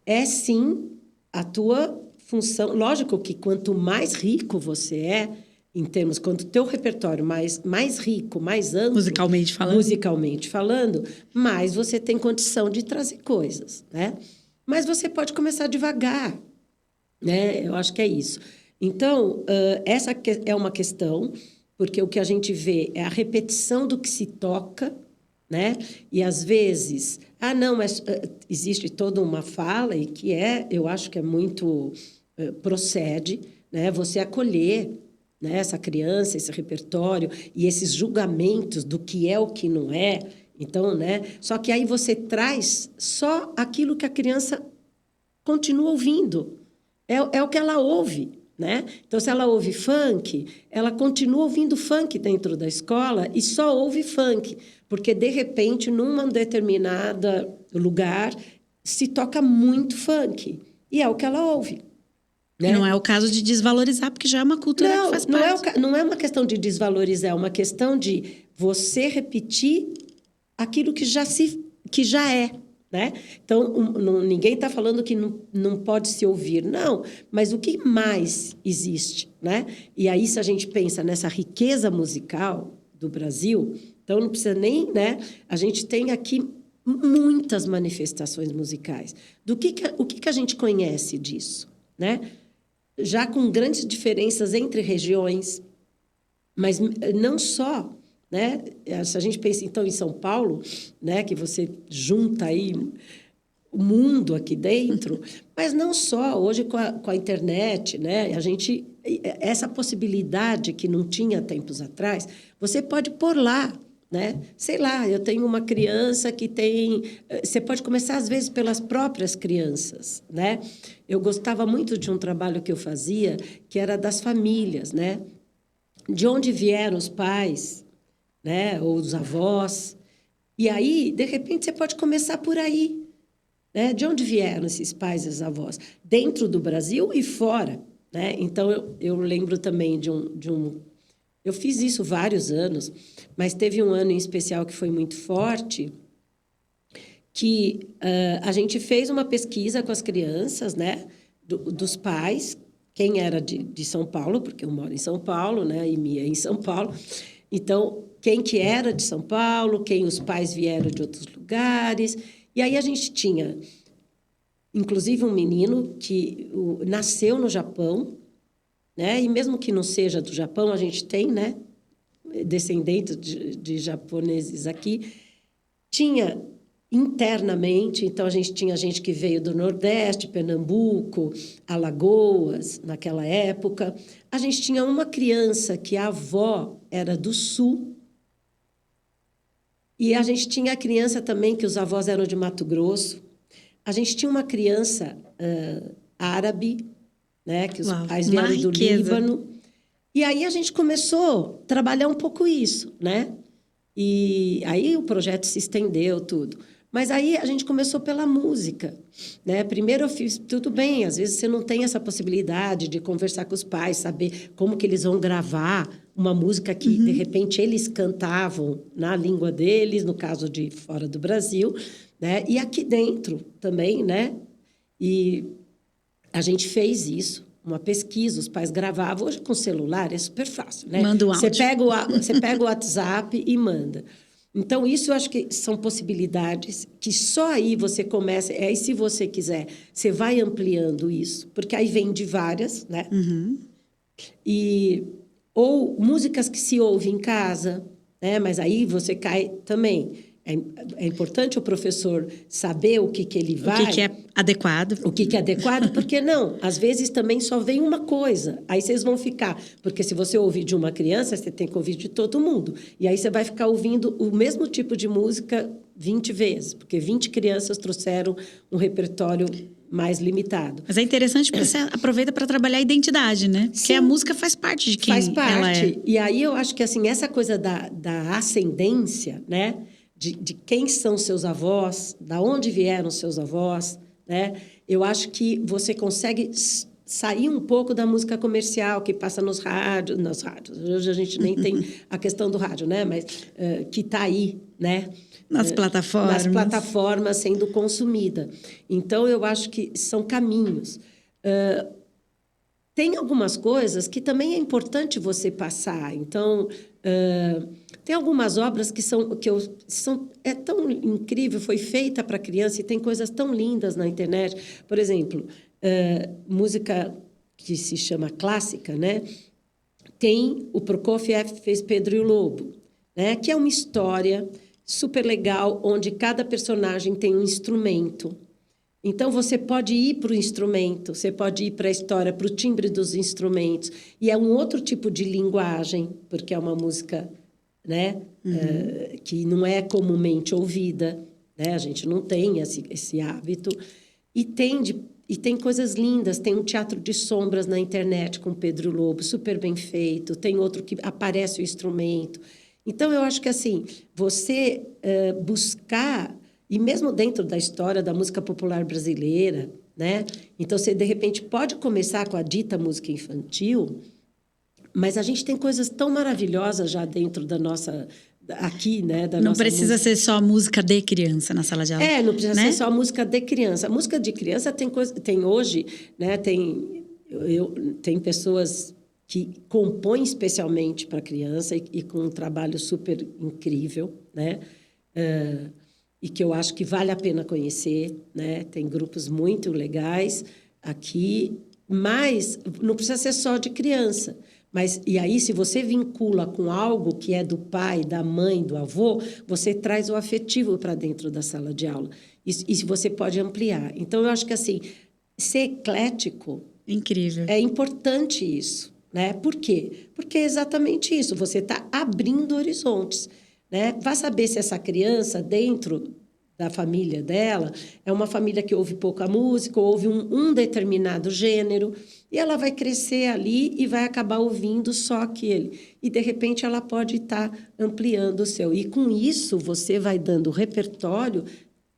Speaker 3: É, sim, a tua função. Lógico que quanto mais rico você é, em termos, quanto o teu repertório mais rico, mais amplo... Musicalmente falando, mais você tem condição de trazer coisas, né? Mas você pode começar devagar, né? Eu acho que é isso. Então, essa é uma questão, porque o que a gente vê é a repetição do que se toca, né? E, às vezes... não, mas existe toda uma fala e que eu acho que é muito... procede, né? Você acolher, né, essa criança, esse repertório e esses julgamentos do que é o que não é. Então, né? Só que aí você traz só aquilo que a criança continua ouvindo. É o que ela ouve, né? Então, se ela ouve funk, ela continua ouvindo funk dentro da escola e só ouve funk, porque, de repente, num determinado lugar, se toca muito funk. E é o que ela ouve. Né?
Speaker 1: Não é o caso de desvalorizar, porque já é uma cultura que faz parte.
Speaker 3: Não é uma questão de desvalorizar, é uma questão de você repetir aquilo que já é. Né? Então, ninguém está falando que não pode se ouvir, não, mas o que mais existe? Né? E aí, se a gente pensa nessa riqueza musical do Brasil, então não precisa nem... Né? A gente tem aqui muitas manifestações musicais. O que a gente conhece disso? Né? Já com grandes diferenças entre regiões, mas não só, né? Se a gente pensa, então, em São Paulo, né, que você junta aí o mundo aqui dentro, mas não só, hoje com a internet, né? Essa possibilidade que não tinha tempos atrás, você pode pôr lá, né? Sei lá, eu tenho uma criança que tem... Você pode começar, às vezes, pelas próprias crianças, né? Eu gostava muito de um trabalho que eu fazia, que era das famílias, né? De onde vieram os pais, né? Ou os avós. E aí, de repente, você pode começar por aí, né? De onde vieram esses pais e os avós? Dentro do Brasil e fora, né? Então, eu lembro também de um... Eu fiz isso vários anos, mas teve um ano em especial que foi muito forte, que a gente fez uma pesquisa com as crianças, né, dos pais, quem era de São Paulo, porque eu moro em São Paulo, né, e Mia em São Paulo, Então, quem que era de São Paulo, quem os pais vieram de outros lugares. E aí a gente tinha, inclusive, um menino que nasceu no Japão, né? E mesmo que não seja do Japão, a gente tem, né, descendentes de japoneses aqui. Tinha internamente, então a gente tinha gente que veio do Nordeste, Pernambuco, Alagoas, naquela época. A gente tinha uma criança que a avó era do Sul. E a gente tinha a criança também que os avós eram de Mato Grosso. A gente tinha uma criança árabe, né, que os pais vieram do Líbano. E aí a gente começou a trabalhar um pouco isso, né? E aí o projeto se estendeu, tudo. Mas aí a gente começou pela música, né? Primeiro eu fiz, tudo bem, às vezes você não tem essa possibilidade de conversar com os pais, saber como que eles vão gravar uma música que, de repente, eles cantavam na língua deles, no caso de fora do Brasil, né? E aqui dentro também, né? E a gente fez isso, uma pesquisa, os pais gravavam. Hoje, com celular, é super fácil, né?
Speaker 1: Manda um áudio.
Speaker 3: Você pega o WhatsApp e manda. Então, isso eu acho que são possibilidades que só aí você começa... E se você quiser, você vai ampliando isso, porque aí vem de várias, né? Ou músicas que se ouve em casa, né? Mas aí você cai também... É importante o professor saber o que ele vai...
Speaker 1: O que é adequado.
Speaker 3: O que é adequado, porque não. Às vezes também só vem uma coisa. Aí vocês vão ficar... Porque se você ouvir de uma criança, você tem que ouvir de todo mundo. E aí você vai ficar ouvindo o mesmo tipo de música 20 vezes. Porque 20 crianças trouxeram um repertório mais limitado.
Speaker 1: Mas é interessante porque você aproveita para trabalhar a identidade, né? Porque a música faz parte de quem ela é.
Speaker 3: E aí eu acho que assim, essa coisa da ascendência, né? De quem são seus avós, da onde vieram seus avós, né? Eu acho que você consegue sair um pouco da música comercial que passa nos rádios. Hoje a gente nem tem a questão do rádio, né? Mas que está aí, né?
Speaker 1: Nas plataformas.
Speaker 3: Nas plataformas sendo consumida. Então, eu acho que são caminhos. Tem algumas coisas que também é importante você passar. Então, tem algumas obras que é tão incrível, foi feita para criança e tem coisas tão lindas na internet. Por exemplo, música que se chama clássica, né? Tem o Prokofiev fez Pedro e o Lobo, né? Que é uma história super legal, onde cada personagem tem um instrumento. Então, você pode ir para o instrumento, você pode ir para a história, para o timbre dos instrumentos. E é um outro tipo de linguagem, porque é uma música, né, que não é comumente ouvida, né? A gente não tem esse hábito. E tem coisas lindas. Tem um teatro de sombras na internet com Pedro Lobo, super bem feito. Tem outro que aparece o instrumento. Então, eu acho que, assim, você buscar... E mesmo dentro da história da música popular brasileira, né? Então, você, de repente, pode começar com a dita música infantil, mas a gente tem coisas tão maravilhosas já dentro da nossa... Aqui, né?
Speaker 1: Não precisa ser só música de criança na sala de aula.
Speaker 3: Não precisa ser só música de criança. A música de criança tem hoje, né? Tem pessoas que compõem especialmente para criança e com um trabalho super incrível, né? E que eu acho que vale a pena conhecer, né? Tem grupos muito legais aqui, mas não precisa ser só de criança. E aí, se você vincula com algo que é do pai, da mãe, do avô, você traz o afetivo para dentro da sala de aula. E você pode ampliar. Então, eu acho que, assim, ser eclético...
Speaker 1: Incrível.
Speaker 3: É importante isso, né? Por quê? Porque é exatamente isso. Você está abrindo horizontes. Né? Vai saber se essa criança, dentro da família dela, é uma família que ouve pouca música, ou ouve um determinado gênero, e ela vai crescer ali e vai acabar ouvindo só aquele. E, de repente, ela pode estar ampliando o seu. E, com isso, você vai dando repertório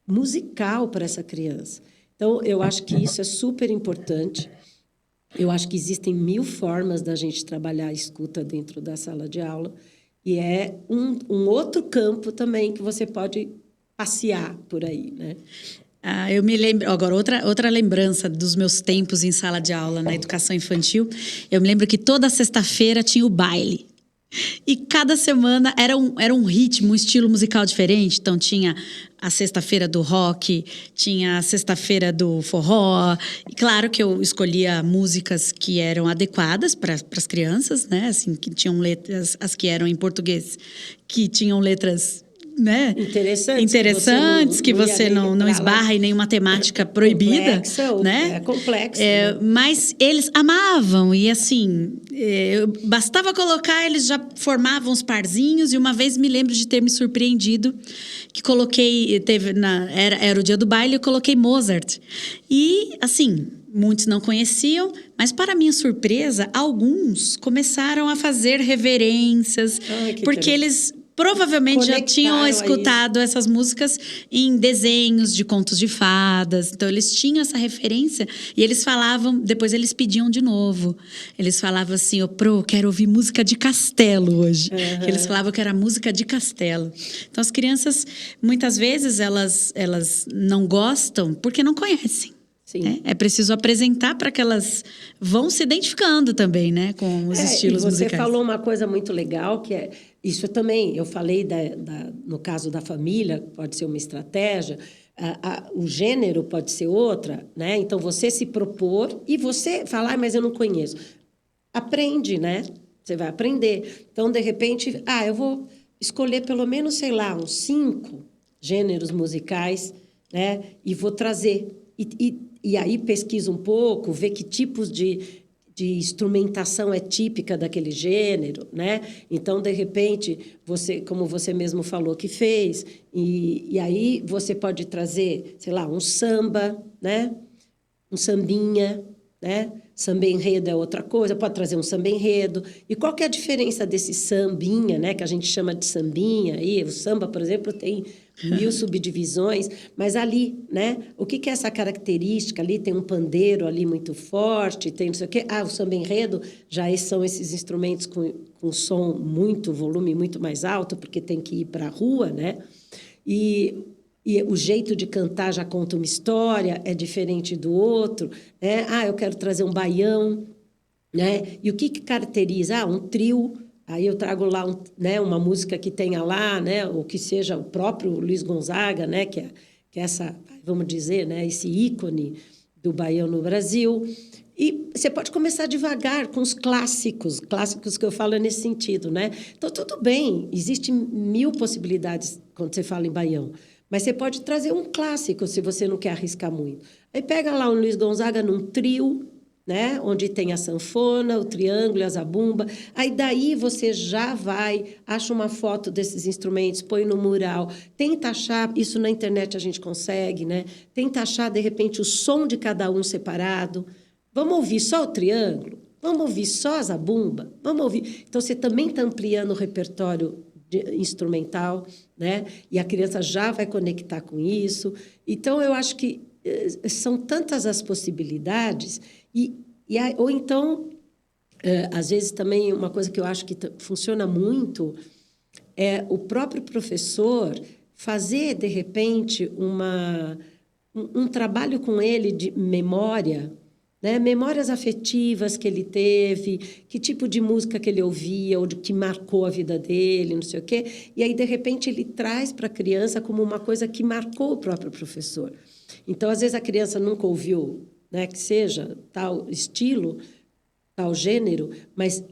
Speaker 3: musical para essa criança. Então, eu acho que isso é super importante. Eu acho que existem 1000 formas da gente trabalhar a escuta dentro da sala de aula. E é um outro campo também que você pode passear por aí, né?
Speaker 1: Eu me lembro... Agora, outra lembrança dos meus tempos em sala de aula na educação infantil. Eu me lembro que toda sexta-feira tinha o baile. E cada semana era um ritmo, um estilo musical diferente. Então, tinha a sexta-feira do rock, tinha a sexta-feira do forró. E claro que eu escolhia músicas que eram adequadas para as crianças, né? Assim, que tinham letras, as que eram em português, que tinham letras, né? Interessantes, que você não esbarra em nenhuma temática proibida,
Speaker 3: complexa,
Speaker 1: né?
Speaker 3: É complexa. Né?
Speaker 1: Mas eles amavam e assim, bastava colocar, eles já formavam os parzinhos. E uma vez me lembro de ter me surpreendido que coloquei, era o dia do baile, eu coloquei Mozart. E assim, muitos não conheciam, mas para minha surpresa, alguns começaram a fazer reverências, porque eles provavelmente já tinham escutado essas músicas em desenhos de contos de fadas. Então, eles tinham essa referência e eles falavam... Depois, eles pediam de novo. Eles falavam assim, Pro, quero ouvir música de castelo hoje.
Speaker 3: Uhum.
Speaker 1: Que eles falavam que era música de castelo. Então, as crianças, muitas vezes, elas não gostam porque não conhecem.
Speaker 3: Sim.
Speaker 1: É preciso apresentar para que elas vão se identificando também, né, com os estilos musicais.
Speaker 3: Você falou uma coisa muito legal, que é... Isso também, eu falei no caso da família, pode ser uma estratégia, o gênero pode ser outra, né? Então, você se propor e você falar, mas eu não conheço. Aprende, né? Você vai aprender. Então, de repente, eu vou escolher pelo menos, sei lá, uns 5 gêneros musicais, né? E vou trazer... E aí pesquisa um pouco, vê que tipos de instrumentação é típica daquele gênero, né? Então, de repente, você, como você mesmo falou que fez, e aí você pode trazer, sei lá, um samba, né? Um sambinha, né? Samba-enredo é outra coisa, pode trazer um samba-enredo. E qual que é a diferença desse sambinha, né? Que a gente chama de sambinha. Aí, o samba, por exemplo, tem 1000 subdivisões, mas ali, né? O que é essa característica ali? Tem um pandeiro ali muito forte, tem não sei o quê. O samba-enredo já são esses instrumentos com som muito, volume muito mais alto, porque tem que ir para a rua, né? E o jeito de cantar já conta uma história, é diferente do outro, né? Eu quero trazer um baião, né? E o que caracteriza? Um trio. Aí eu trago lá uma música que tenha lá, né? Ou que seja o próprio Luiz Gonzaga, né? Que é essa, vamos dizer, né? Esse ícone do baião no Brasil. E você pode começar devagar com os clássicos que eu falo nesse sentido, né? Então, tudo bem, existem 1000 possibilidades quando você fala em baião. Mas você pode trazer um clássico, se você não quer arriscar muito. Aí pega lá o Luiz Gonzaga num trio, né? Onde tem a sanfona, o triângulo, a zabumba. Aí daí você já acha uma foto desses instrumentos, põe no mural, tenta achar, isso na internet a gente consegue, né? Tenta achar, de repente, o som de cada um separado. Vamos ouvir só o triângulo? Vamos ouvir só a zabumba? Vamos ouvir... Então, você também está ampliando o repertório instrumental, né? E a criança já vai conectar com isso. Então, eu acho que são tantas as possibilidades ou então, às vezes também uma coisa que eu acho que funciona muito é o próprio professor fazer, de repente, um trabalho com ele de memória, né? Memórias afetivas que ele teve, que tipo de música que ele ouvia, ou que marcou a vida dele, não sei o quê. E aí, de repente, ele traz para a criança como uma coisa que marcou o próprio professor. Então, às vezes, a criança nunca ouviu, né, que seja tal estilo, tal gênero, mas,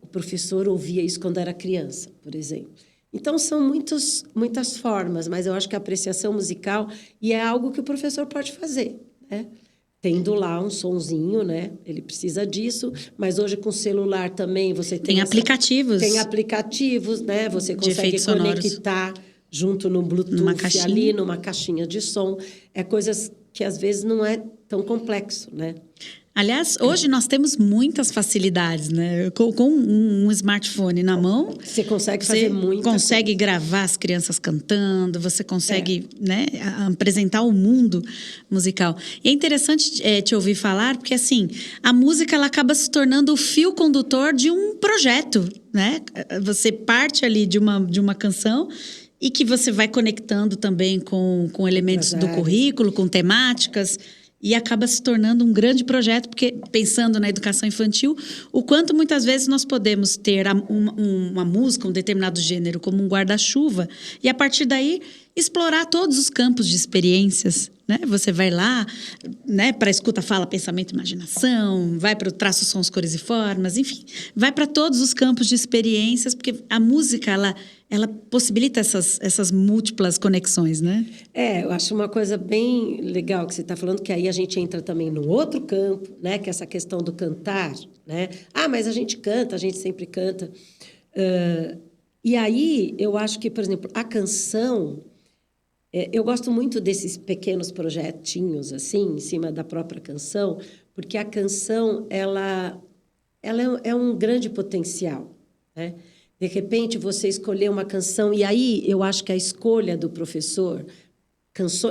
Speaker 3: o professor ouvia isso quando era criança, por exemplo. Então, são muitas formas, mas eu acho que a apreciação musical é algo que o professor pode fazer, né? Tendo lá um sonzinho, né? Ele precisa disso, mas hoje com o celular também você tem
Speaker 1: aplicativos.
Speaker 3: Tem aplicativos, né? Você consegue conectar junto no Bluetooth ali, numa caixinha de som. É coisas que às vezes não é tão complexo, né?
Speaker 1: Aliás, hoje nós temos muitas facilidades, né? Com um smartphone na mão...
Speaker 3: Você consegue fazer muita coisa.
Speaker 1: Você consegue gravar as crianças cantando, você consegue né, apresentar o mundo musical. E é interessante te ouvir falar, porque assim, a música ela acaba se tornando o fio condutor de um projeto, né? Você parte ali de uma canção... E que você vai conectando também com elementos do currículo, com temáticas... e acaba se tornando um grande projeto, porque pensando na educação infantil, o quanto muitas vezes nós podemos ter uma música, um determinado gênero como um guarda-chuva, e a partir daí explorar todos os campos de experiências, né? Você vai lá, né, para escuta, fala, pensamento, imaginação, vai para o traço, sons, cores e formas, enfim, vai para todos os campos de experiências, porque a música, ela possibilita essas múltiplas conexões, né?
Speaker 3: Eu acho uma coisa bem legal que você está falando, que aí a gente entra também no outro campo, né? Que é essa questão do cantar, né? Mas a gente canta, a gente sempre canta. E aí, eu acho que, por exemplo, a canção... eu gosto muito desses pequenos projetinhos, assim, em cima da própria canção, porque a canção, ela é um grande potencial, né? De repente, você escolher uma canção, e aí eu acho que a escolha do professor...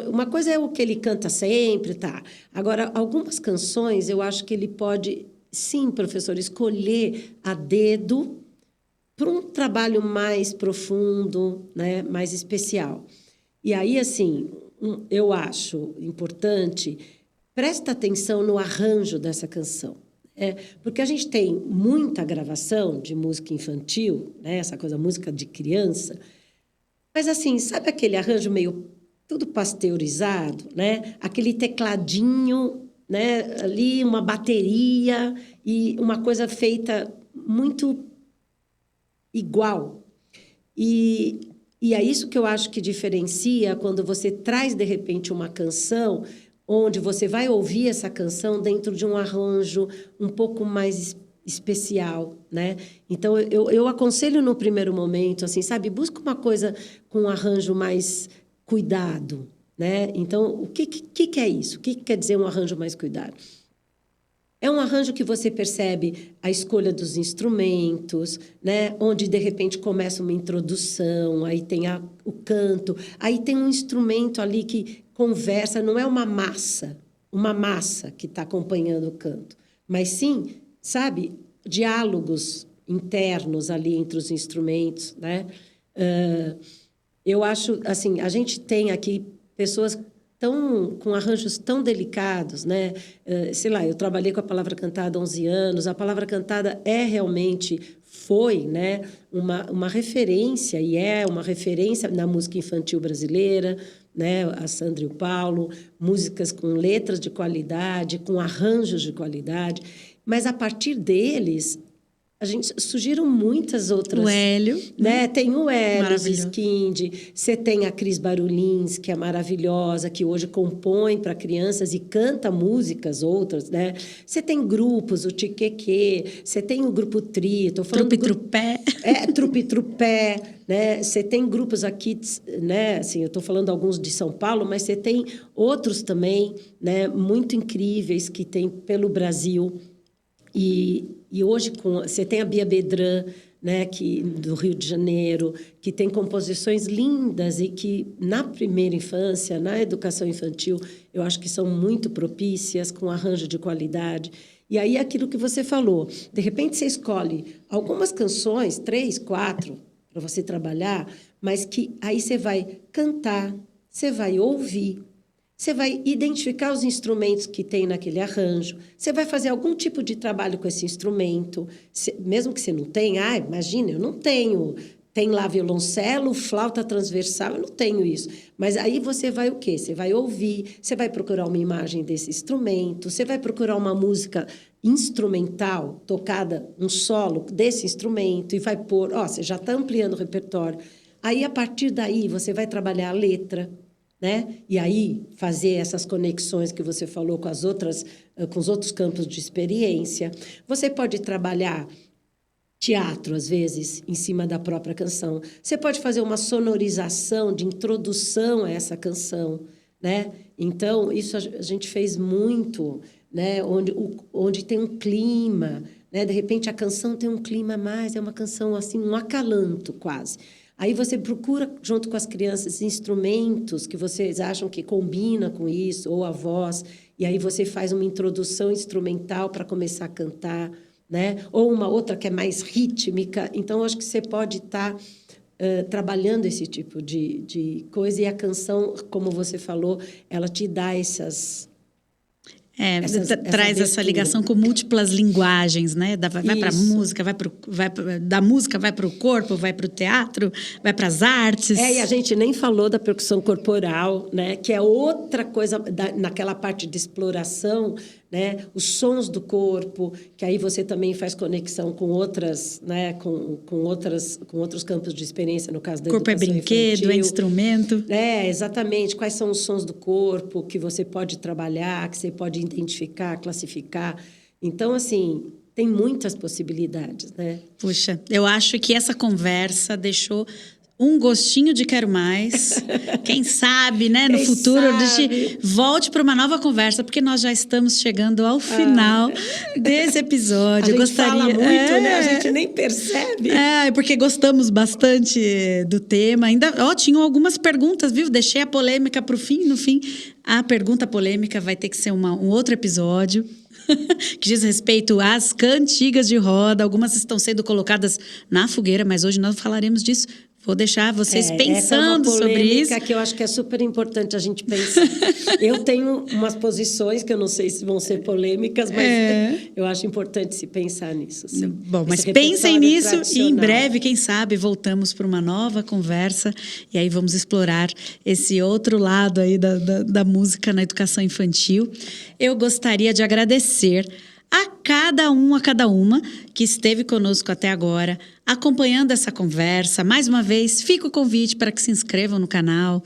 Speaker 3: uma coisa é o que ele canta sempre, tá? Agora, algumas canções, eu acho que ele pode, sim, professor, escolher a dedo para um trabalho mais profundo, né? Mais especial. E aí, assim, eu acho importante, presta atenção no arranjo dessa canção. Porque a gente tem muita gravação de música infantil, né? Essa coisa, música de criança, mas, assim, sabe aquele arranjo meio tudo pasteurizado, né? Aquele tecladinho, né? Ali, uma bateria e uma coisa feita muito igual. E é isso que eu acho que diferencia quando você traz, de repente, uma canção onde você vai ouvir essa canção dentro de um arranjo um pouco mais especial, né? Então, eu aconselho no primeiro momento, assim, sabe? Busca uma coisa com um arranjo mais cuidado, né? Então, o que é isso? O que quer dizer um arranjo mais cuidado? É um arranjo que você percebe a escolha dos instrumentos, né? Onde, de repente, começa uma introdução, aí tem o canto, aí tem um instrumento ali que conversa, não é uma massa que está acompanhando o canto, mas sim, sabe, diálogos internos ali entre os instrumentos, né? Eu acho, assim, a gente tem aqui pessoas com arranjos tão delicados, né? Sei lá, eu trabalhei com a Palavra Cantada há 11 anos. A Palavra Cantada foi, né, uma referência, e é uma referência na música infantil brasileira, né? A Sandra e o Paulo, músicas com letras de qualidade, com arranjos de qualidade. Mas, a partir deles, surgiram muitas outras.
Speaker 1: O Hélio.
Speaker 3: Né? Tem o Hélio Ziskind, você tem a Cris Barulins, que é maravilhosa, que hoje compõe para crianças e canta músicas outras, né? Você tem grupos, o Tiqueque, você tem o Grupo Tri,
Speaker 1: Trupe-Trupé.
Speaker 3: Trupe-Trupé, né? Você tem grupos aqui, né? Assim, eu estou falando alguns de São Paulo, mas você tem outros também, né? Muito incríveis que tem pelo Brasil. E hoje você tem a Bia Bedran, né, do Rio de Janeiro, que tem composições lindas e que, na primeira infância, na educação infantil, eu acho que são muito propícias, com arranjo de qualidade. E aí, aquilo que você falou, de repente você escolhe algumas canções, 3, 4, para você trabalhar, mas que aí você vai cantar, você vai ouvir, você vai identificar os instrumentos que tem naquele arranjo, você vai fazer algum tipo de trabalho com esse instrumento, mesmo que você não tenha, imagina, eu não tenho, tem lá violoncelo, flauta transversal, eu não tenho isso. Mas aí você vai o quê? Você vai ouvir, você vai procurar uma imagem desse instrumento, você vai procurar uma música instrumental, tocada, um solo desse instrumento, e vai pôr, você já está ampliando o repertório. Aí, a partir daí, você vai trabalhar a letra, né? E aí fazer essas conexões que você falou com os outros campos de experiência. Você pode trabalhar teatro, às vezes, em cima da própria canção. Você pode fazer uma sonorização de introdução a essa canção, né? Então, isso a gente fez muito, né? Onde tem um clima, né? De repente, a canção tem um clima mais, é uma canção assim, um acalanto quase. Aí você procura, junto com as crianças, instrumentos que vocês acham que combina com isso, ou a voz, e aí você faz uma introdução instrumental para começar a cantar, né? Ou uma outra que é mais rítmica. Então, acho que você pode estar trabalhando esse tipo de coisa, e a canção, como você falou, ela te dá
Speaker 1: Traz essa ligação com múltiplas linguagens, né? Vai para a música, da música vai para o corpo, vai para o teatro, vai para as artes.
Speaker 3: E a gente nem falou da percussão corporal, né? Que é outra coisa naquela parte de exploração, né? Os sons do corpo, que aí você também faz conexão com outras, né? Com outros campos de experiência, no caso da
Speaker 1: educação infantil. O corpo é brinquedo, é instrumento.
Speaker 3: Exatamente. Quais são os sons do corpo que você pode trabalhar, que você pode identificar, classificar. Então, assim, tem muitas possibilidades, né?
Speaker 1: Puxa, eu acho que essa conversa deixou um gostinho de quero mais. Quem sabe, né? No futuro, a gente volte para uma nova conversa, porque nós já estamos chegando ao final desse episódio.
Speaker 3: A gente fala muito, né? A gente nem percebe.
Speaker 1: Porque gostamos bastante do tema. Ainda, tinham algumas perguntas, viu? Deixei a polêmica para o fim. No fim, a pergunta polêmica vai ter que ser um outro episódio. Que diz respeito às cantigas de roda. Algumas estão sendo colocadas na fogueira, mas hoje nós falaremos disso. Vou deixar vocês pensando sobre isso.
Speaker 3: Que eu acho que é super importante a gente pensar. Eu tenho umas posições que eu não sei se vão ser polêmicas, mas eu acho importante se pensar nisso.
Speaker 1: Bom, mas pensem nisso e em breve, quem sabe, voltamos para uma nova conversa e aí vamos explorar esse outro lado aí da música na educação infantil. Eu gostaria de agradecer a cada uma que esteve conosco até agora, acompanhando essa conversa. Mais uma vez, fica o convite para que se inscrevam no canal,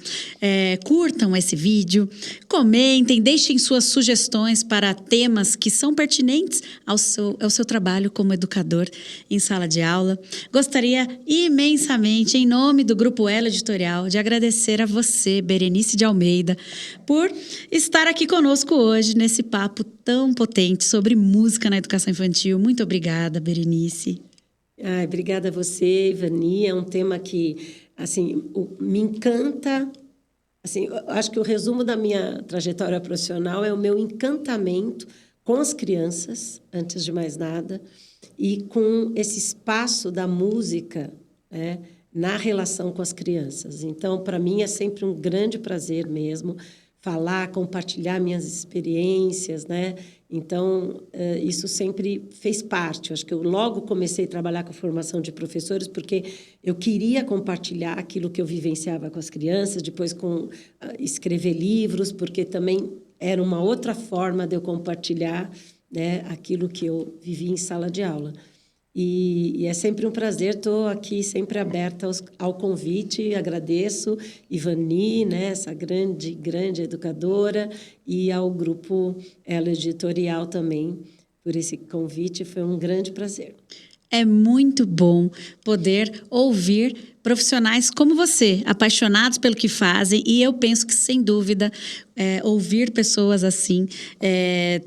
Speaker 1: curtam esse vídeo, comentem, deixem suas sugestões para temas que são pertinentes ao seu trabalho como educador em sala de aula. Gostaria imensamente, em nome do Grupo Elo Editorial, de agradecer a você, Berenice de Almeida, por estar aqui conosco hoje nesse papo tão potente sobre música na educação infantil. Muito obrigada, Berenice.
Speaker 3: Obrigada a você, Ivani. É um tema que, assim, me encanta. Assim, eu acho que o resumo da minha trajetória profissional é o meu encantamento com as crianças, antes de mais nada, e com esse espaço da música, né, na relação com as crianças. Então, para mim, é sempre um grande prazer mesmo falar, compartilhar minhas experiências, né? Então, isso sempre fez parte. Eu acho que eu logo comecei a trabalhar com a formação de professores porque eu queria compartilhar aquilo que eu vivenciava com as crianças, depois escrever livros, porque também era uma outra forma de eu compartilhar, né, aquilo que eu vivi em sala de aula. E é sempre um prazer, estou aqui sempre aberta ao convite, agradeço Ivani, né, essa grande educadora, e ao Grupo Elo Editorial também, por esse convite, foi um grande prazer.
Speaker 1: É muito bom poder ouvir profissionais como você, apaixonados pelo que fazem, e eu penso que, sem dúvida, ouvir pessoas assim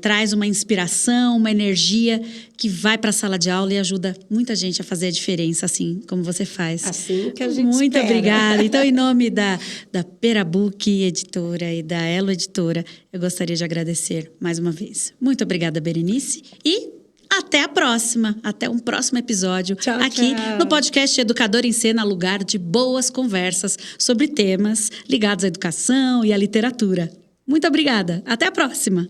Speaker 1: traz uma inspiração, uma energia que vai para a sala de aula e ajuda muita gente a fazer a diferença, assim como você faz.
Speaker 3: Assim que a gente
Speaker 1: Muito
Speaker 3: espera.
Speaker 1: Obrigada. Então, em nome da Perabook Editora e da Elo Editora, eu gostaria de agradecer mais uma vez. Muito obrigada, Berenice, e até a próxima, até um próximo episódio.
Speaker 3: Tchau,
Speaker 1: aqui
Speaker 3: tchau.
Speaker 1: no podcast Educador em Cena, lugar de boas conversas sobre temas ligados à educação e à literatura. Muito obrigada. Até a próxima.